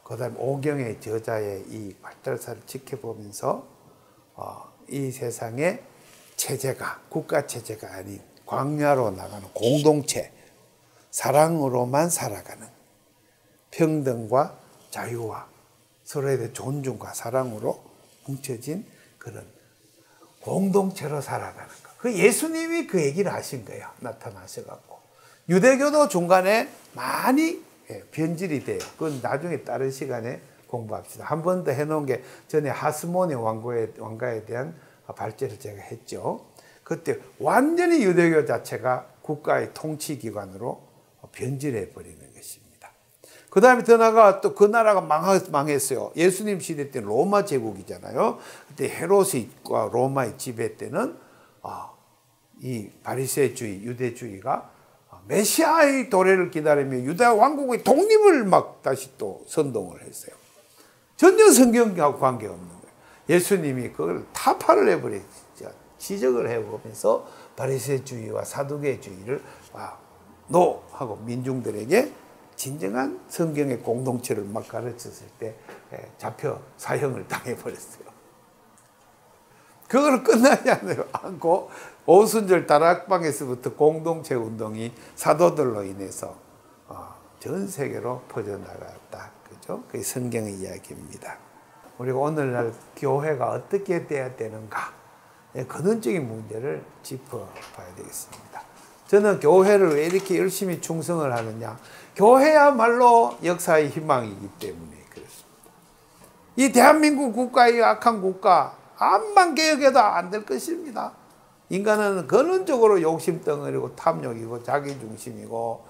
그다음 오경의 저자의 이 발달사를 지켜보면서 이 세상의 체제가 국가 체제가 아닌 광야로 나가는 공동체, 사랑으로만 살아가는 평등과 자유와 서로에 대한 존중과 사랑으로 뭉쳐진 그런 공동체로 살아가는 것. 그 예수님이 그 얘기를 하신 거예요. 나타나셔갖고. 유대교도 중간에 많이 변질이 돼요. 그건 나중에 다른 시간에 공부합시다. 한 번 더 해놓은 게 전에 하스모니 왕가에 대한 발제를 제가 했죠. 그때 완전히 유대교 자체가 국가의 통치기관으로 변질해 버리는 것입니다. 그 다음에 더 나아가 또 그 나라가 망했어요. 예수님 시대 때는 로마 제국이잖아요. 그때 헤롯과 로마의 지배 때는 이 바리새주의, 유대주의가 메시아의 도래를 기다리며 유다 왕국의 독립을 막 다시 또 선동을 했어요. 전혀 성경하고 관계없는 거예요. 예수님이 그걸 타파를 해버렸죠. 지적을 해보면서 바리새주의와 사두개주의를 노 하고 민중들에게 진정한 성경의 공동체를 막 가르쳤을 때 잡혀 사형을 당해버렸어요. 그걸 끝나지 않고 오순절 다락방에서부터 공동체 운동이 사도들로 인해서 전 세계로 퍼져나갔다. 그죠? 그게 성경의 이야기입니다. 우리가 오늘날 교회가 어떻게 돼야 되는가? 근원적인 문제를 짚어봐야 되겠습니다. 저는 교회를 왜 이렇게 열심히 충성을 하느냐? 교회야말로 역사의 희망이기 때문에 그렇습니다. 이 대한민국 국가의 악한 국가, 암만 개혁해도 안 될 것입니다. 인간은 근원적으로 욕심덩어리고 탐욕이고 자기중심이고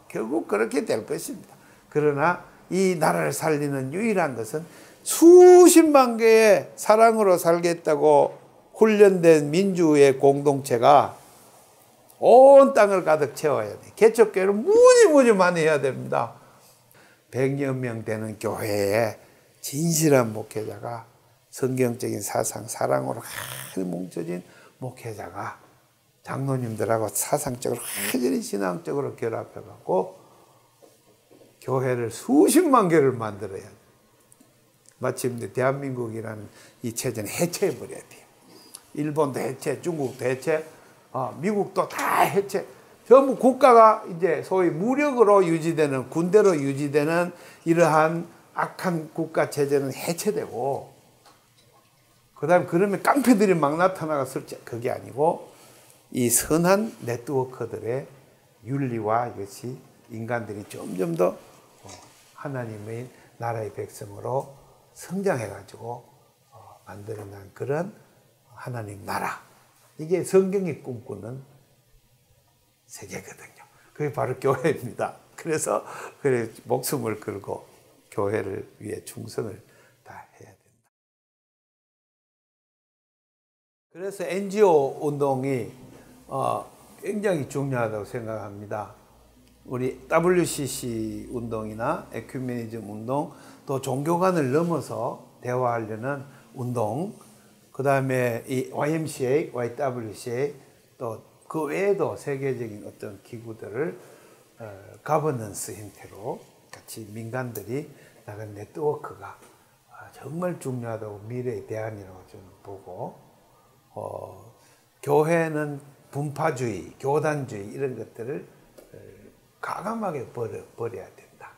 결국 그렇게 될 것입니다. 그러나 이 나라를 살리는 유일한 것은 수십만 개의 사랑으로 살겠다고 훈련된 민주의 공동체가 온 땅을 가득 채워야 돼. 개척교회를 무지무지 많이 해야 됩니다. 100여 명 되는 교회에 진실한 목회자가 성경적인 사상, 사랑으로 하늘 뭉쳐진 목회자가 장로님들하고 사상적으로 하늘이 신앙적으로 결합해갖고 교회를 수십만 개를 만들어야 돼. 마침내 대한민국이라는 이 체제는 해체해버려야 돼요. 일본도 해체, 중국도 해체, 미국도 다 해체. 전부 국가가 이제 소위 무력으로 유지되는, 군대로 유지되는 이러한 악한 국가 체제는 해체되고, 그 다음에 그러면 깡패들이 막 나타나서 그게 아니고, 이 선한 네트워크들의 윤리와 이것이 인간들이 점점 더 하나님의 나라의 백성으로 성장해가지고 만들어낸 그런 하나님 나라. 이게 성경이 꿈꾸는 세계거든요. 그게 바로 교회입니다. 그래서 그래 목숨을 걸고 교회를 위해 충성을 다 해야 된다. 그래서 NGO 운동이 굉장히 중요하다고 생각합니다. 우리 WCC 운동이나 에큐메니즘 운동, 또 종교관을 넘어서 대화하려는 운동, 그 다음에 이 YMCA, YWCA, 또 그 외에도 세계적인 어떤 기구들을 가버넌스 형태로 같이 민간들이 나간 네트워크가 정말 중요하다고, 미래의 대안이라고 저는 보고, 교회는 분파주의, 교단주의 이런 것들을 과감하게 버려야 된다.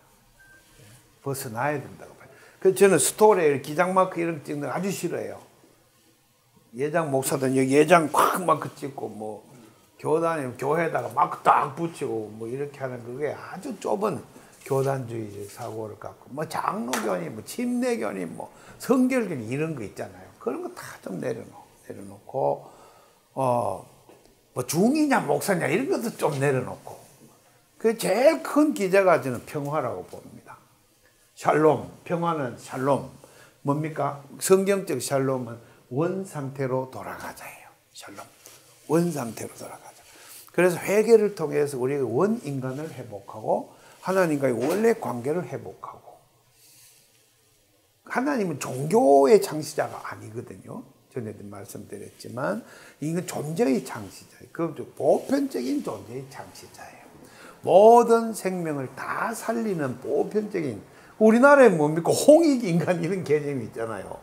벗어나야 된다고 봐요. 그래서 저는 스토리에 기장마크 이런 거 찍는 거 아주 싫어해요. 예장 목사든 여기 예장 콱 마크 찍고 뭐 교단이면 교회에다가 마크 딱 붙이고 뭐 이렇게 하는 그게 아주 좁은 교단주의적 사고를 갖고 뭐 장로교니 뭐 침례교니 뭐 성결교니 이런 거 있잖아요. 그런 거 다 좀 내려놓고 뭐 중이냐 목사냐 이런 것도 좀 내려놓고 그 제일 큰 기제가 저는 평화라고 봅니다. 샬롬, 평화는 샬롬 뭡니까? 성경적 샬롬은 원 상태로 돌아가자예요. 샬롬, 원 상태로 돌아가자. 그래서 회개를 통해서 우리가 원 인간을 회복하고 하나님과의 원래 관계를 회복하고 하나님은 종교의 창시자가 아니거든요. 전에도 말씀드렸지만 이건 존재의 창시자예요. 그 보편적인 존재의 창시자예요. 모든 생명을 다 살리는 보편적인 우리나라에 뭡니까? 홍익인간 이런 개념이 있잖아요.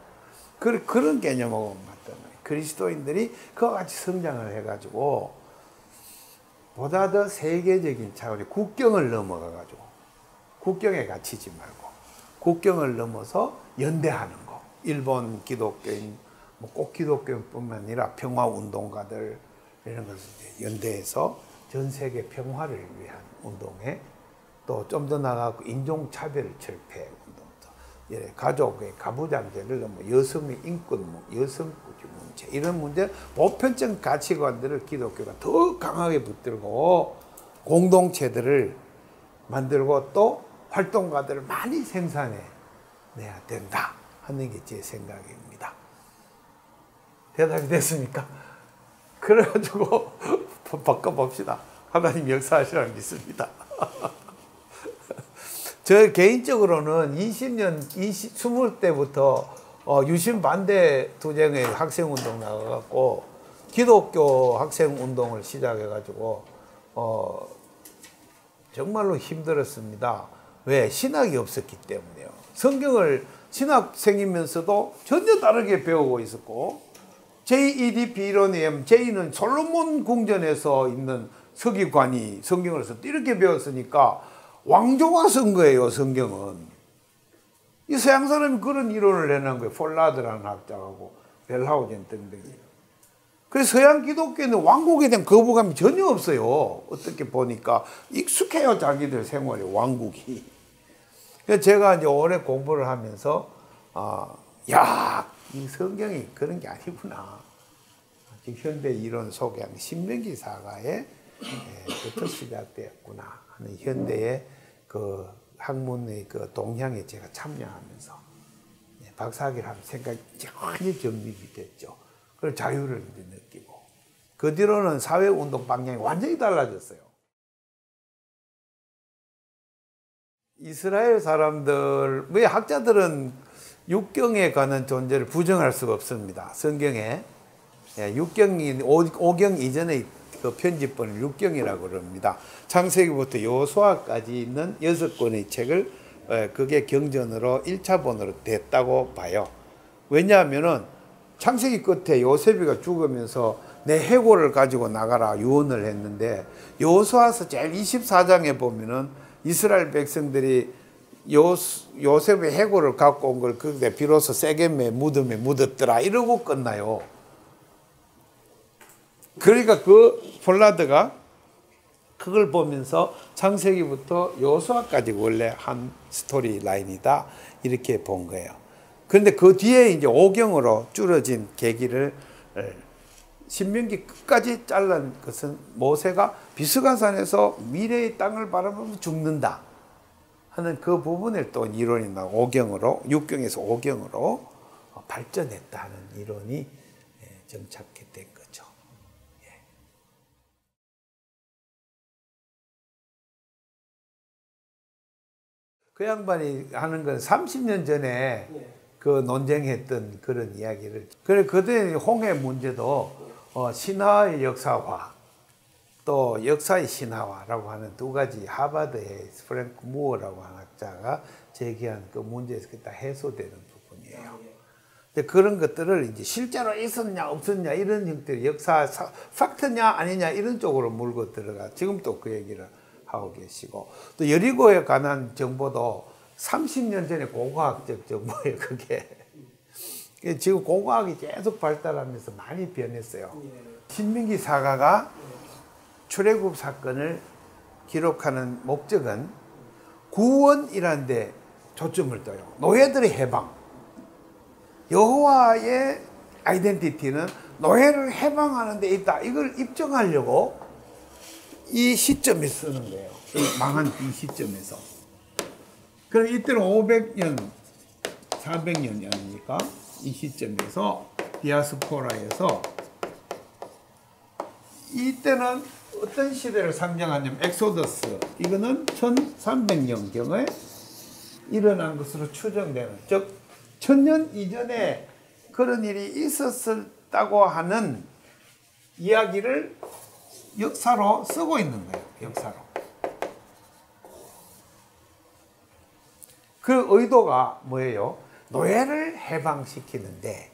그런 개념하고 맞잖아요. 그리스도인들이 그와 같이 성장을 해가지고 보다 더 세계적인 차원의 국경을 넘어가가지고 국경에 갇히지 말고 국경을 넘어서 연대하는 거. 일본 기독교인, 뭐 꼭 기독교인뿐만 아니라 평화운동가들 이런 것을 연대해서 전 세계 평화를 위한 운동에 또 좀 더 나아가고 인종차별 철폐 운동도 예, 가족의 가부장제를 넘어 여성의 인권, 여성 문제 이런 문제 보편적 가치관들을 기독교가 더 강하게 붙들고 공동체들을 만들고 또 활동가들을 많이 생산해 내야 된다 하는 게 제 생각입니다. 대답이 됐습니까? 그래가지고 바꿔봅시다. 하나님 역사하시라는 믿습니다. 저 개인적으로는 20대부터 유신 반대 투쟁의 학생운동 나가갖고 기독교 학생운동을 시작해가지고 정말로 힘들었습니다. 왜? 신학이 없었기 때문에요. 성경을 신학생이면서도 전혀 다르게 배우고 있었고 JEDP 이론에 의하면 J는 솔로몬 궁전에서 있는 서기관이 성경을 썼다 이렇게 배웠으니까 왕조가 쓴 거예요. 성경은. 이 서양 사람이 그런 이론을 내놓은 거예요. 폴라드라는 학자하고 벨하우젠 등등이. 그래서 서양 기독교는 왕국에 대한 거부감이 전혀 없어요. 어떻게 보니까 익숙해요. 자기들 생활에 왕국이. 그래서 제가 이제 오래 공부를 하면서 이 성경이 그런 게 아니구나. 현대 이론 소개한 신명기 사가에 부터 시작되었구나 하는 현대의 그 학문의 그 동향에 제가 참여하면서 박사학위를 하면 생각이 완전히 정립이 됐죠. 그리고 자유를 이제 느끼고 그 뒤로는 사회운동 방향이 완전히 달라졌어요. 이스라엘 사람들, 왜 학자들은 육경에 관한 존재를 부정할 수가 없습니다. 성경에. 육경이, 5경 이전의 그 편집본을 육경이라고 그럽니다. 창세기부터 여호수아까지 있는 6권의 책을 그게 경전으로 1차본으로 됐다고 봐요. 왜냐하면은 창세기 끝에 요셉이가 죽으면서 내 해골을 가지고 나가라 유언을 했는데 여호수아서 제일 24장에 보면은 이스라엘 백성들이 요셉의 해골을 갖고 온 걸 그때 비로소 세겜의 무덤에 묻었더라 이러고 끝나요. 그러니까 그 폴라드가 그걸 보면서 창세기부터 여호수아까지 원래 한 스토리 라인이다 이렇게 본 거예요. 그런데 그 뒤에 이제 5경으로 줄어진 계기를 신명기 끝까지 잘란 것은 모세가 비스가산에서 미래의 땅을 바라보면서 죽는다 하는 그 부분을 또 이론이 나오고 5경으로 6경에서 5경으로 발전했다는 이론이 정착이 된 거죠. 그 양반이 하는 건 30년 전에 그 논쟁했던 그런 이야기를. 그래, 그때 홍해 문제도 신화의 역사화, 또 역사의 신화화라고 하는 두 가지 하버드의 프랭크 무어라고 하는 학자가 제기한 그 문제에서 다 해소되는 부분이에요. 근데 그런 것들을 이제 실제로 있었냐 없었냐 이런 형태의 역사 팩트냐 아니냐 이런 쪽으로 물고 들어가 지금 또 그 얘기를 하고 계시고 또 여리고에 관한 정보도 30년 전에 고고학적 정보예요. 그게 지금 고고학이 계속 발달하면서 많이 변했어요. 신민기 사가가 출애굽 사건을 기록하는 목적은 구원이라는 데 초점을 둬요. 노예들의 해방. 여호와의 아이덴티티는 노예를 해방하는 데 있다. 이걸 입증하려고 이 시점에 쓰는 거예요. 이 망한 이 시점에서. 그럼 이때는 500년, 400년이 아닙니까? 이 시점에서 디아스포라에서 이때는 어떤 시대를 상징하냐면 엑소더스 이거는 1300년경에 일어난 것으로 추정되는 즉 1000년 이전에 그런 일이 있었다고 하는 이야기를 역사로 쓰고 있는 거예요. 역사로. 그 의도가 뭐예요? 노예를 해방시키는데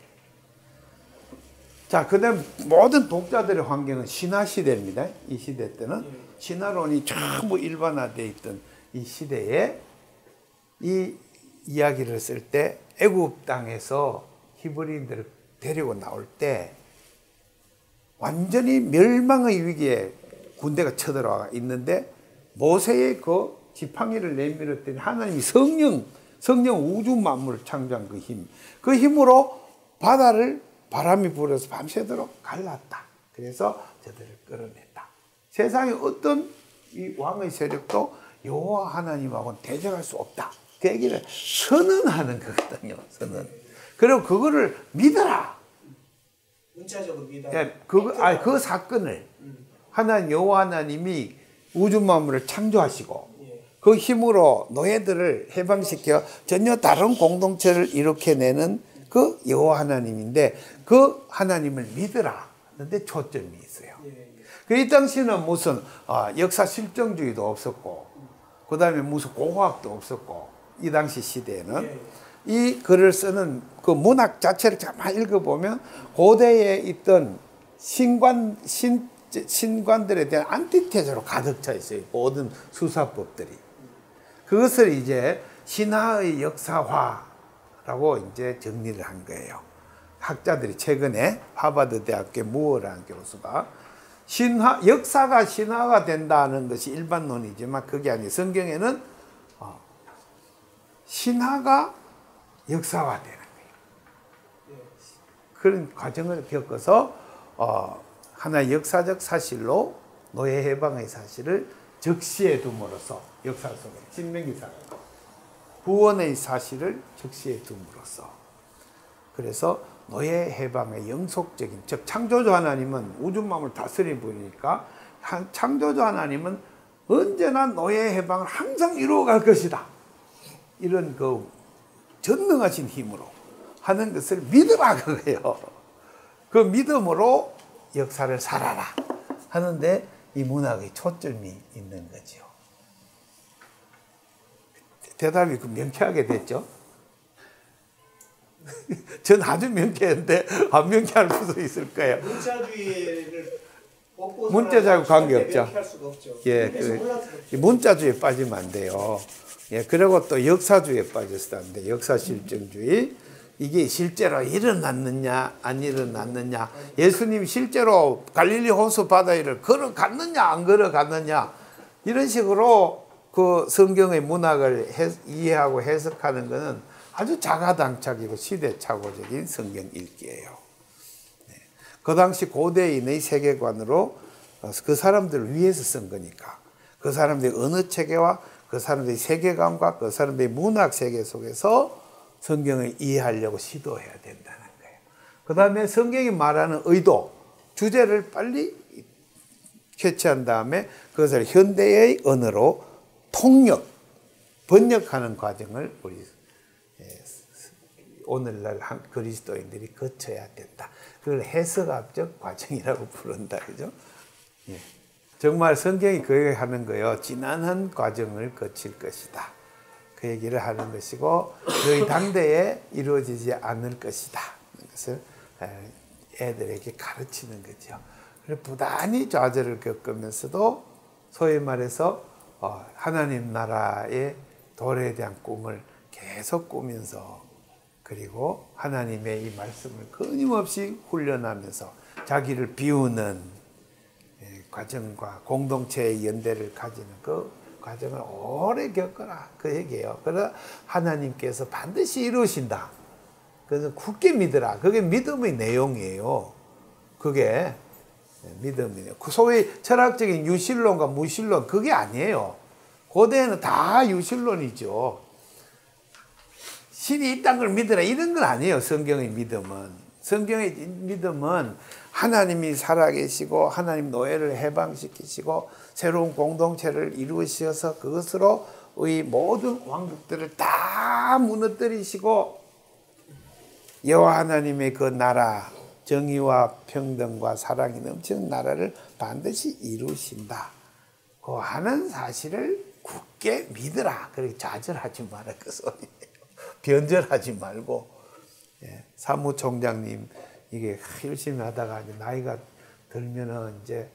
자, 그다음 모든 독자들의 환경은 신화 시대입니다. 이 시대 때는 신화론이 전부 일반화되어 있던 이 시대에 이 이야기를 쓸 때 애굽 땅에서 히브리인들을 데리고 나올 때 완전히 멸망의 위기에 군대가 쳐들어와 있는데 모세의 그 지팡이를 내밀었더니 하나님이 성령 우주 만물을 창조한 그 힘으로 바다를 바람이 불어서 밤새도록 갈랐다. 그래서 저들을 끌어냈다. 세상에 어떤 이 왕의 세력도 여호와 하나님하고는 대적할 수 없다. 그 얘기를 선언하는 거거든요. 선언. 그리고 그거를 믿어라. 문자적으로 믿어라. 예, 그 사건을 하나님 여호와 하나님이 우주 만물을 창조하시고 그 힘으로 노예들을 해방시켜 전혀 다른 공동체를 일으켜내는 그 여호와 하나님인데 그 하나님을 믿으라 하는데 초점이 있어요. 이 당시는 무슨 역사 실정주의도 없었고 그 다음에 무슨 고고학도 없었고 이 당시 시대에는 이 글을 쓰는 그 문학 자체를 잘 읽어보면 고대에 있던 신관들에 대한 안티테제로 가득 차 있어요. 모든 수사법들이. 그것을 이제 신화의 역사화라고 이제 정리를 한 거예요. 학자들이 최근에 하버드 대학교 무어라는 교수가 역사가 신화가 된다는 것이 일반론이지만 그게 아니에요. 성경에는 신화가 역사화되는 거예요. 그런 과정을 겪어서 하나의 역사적 사실로 노예 해방의 사실을 적시해 둠으로써 역사 속에 신명기사가 구원의 사실을 적시해 둠으로써 그래서 노예 해방의 영속적인 즉 창조주 하나님은 우주 만물을 다스리는 분이니까 창조주 하나님은 언제나 노예 해방을 항상 이루어갈 것이다. 이런 그 전능하신 힘으로 하는 것을 믿으라 그거예요. 그 믿음으로 역사를 살아라 하는데 이 문학의 초점이 있는 거죠. 대답이 그 명쾌하게 됐죠. 전 아주 명쾌한데 안 명쾌할 수도 있을 거예요. 문자주의를 문자주의하고 관계없죠. 예, 그 문자주의에 빠지면 안 돼요. 예, 그리고 또 역사주의에 빠졌을 때 역사실증주의 이게 실제로 일어났느냐 안 일어났느냐 예수님이 실제로 갈릴리 호수 바다 위를 걸어갔느냐 안 걸어갔느냐 이런 식으로 그 성경의 문학을 이해하고 해석하는 것은 아주 자가당착이고 시대착오적인 성경 읽기예요. 네. 그 당시 고대인의 세계관으로 그 사람들을 위해서 쓴 거니까 그 사람들의 언어 체계와 그 사람들의 세계관과 그 사람들의 문학 세계 속에서 성경을 이해하려고 시도해야 된다는 거예요. 그 다음에 성경이 말하는 의도, 주제를 빨리 캐치한 다음에 그것을 현대의 언어로 번역하는 과정을 우리 오늘날 그리스도인들이 거쳐야 된다. 그걸 해석학적 과정이라고 부른다. 그죠? 예. 정말 성경이 그 얘기 하는 거예요. 지난한 과정을 거칠 것이다. 그 얘기를 하는 것이고 너희 당대에 이루어지지 않을 것이다. 그것을 애들에게 가르치는 거죠. 부단히 좌절을 겪으면서도 소위 말해서 하나님 나라의 도래에 대한 꿈을 계속 꾸면서 그리고 하나님의 이 말씀을 끊임없이 훈련하면서 자기를 비우는 과정과 공동체의 연대를 가지는 그 과정을 오래 겪어라 그 얘기예요. 그래서 하나님께서 반드시 이루신다. 그래서 굳게 믿으라. 그게 믿음의 내용이에요. 그게 믿음이에요. 소위 철학적인 유실론과 무실론 그게 아니에요. 고대에는 다 유실론이죠. 신이 있다는 걸 믿으라 이런 건 아니에요. 성경의 믿음은. 성경의 믿음은 하나님이 살아계시고 하나님 노예를 해방시키시고 새로운 공동체를 이루시어서 그것으로의 모든 왕국들을 다 무너뜨리시고 여호와 하나님의 그 나라 정의와 평등과 사랑이 넘치는 나라를 반드시 이루신다고 하는 사실을 굳게 믿으라. 그렇게 좌절하지 마라 그 소리예요. 변절하지 말고. 사무총장님 이게 열심히 하다가 이제 나이가 들면은 이제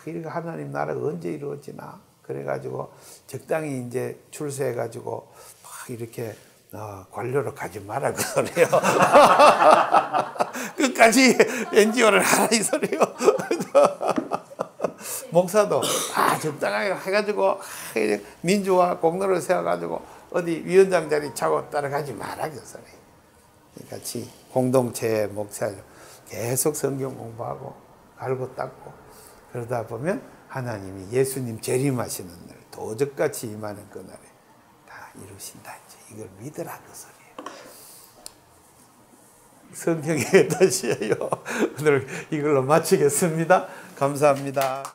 이렇게 하나님 나라가 언제 이루어지나 그래가지고 적당히 이제 출세해가지고 막 이렇게 관료로 가지 마라 그 소리요. 끝까지 NGO를 하라 이 소리요. 목사도 적당하게 해가지고 민주화 공로를 세워가지고 어디 위원장 자리 차고 따라가지 마라 그 소리. 같이 공동체 목사 계속 성경 공부하고 갈고 닦고 그러다 보면 하나님이 예수님 재림하시는 날 도적같이 임하는 그날에 다 이루신다. 이제 이걸 믿으라 그 소리예요. 성경의 뜻이에요. 오늘 이걸로 마치겠습니다. 감사합니다.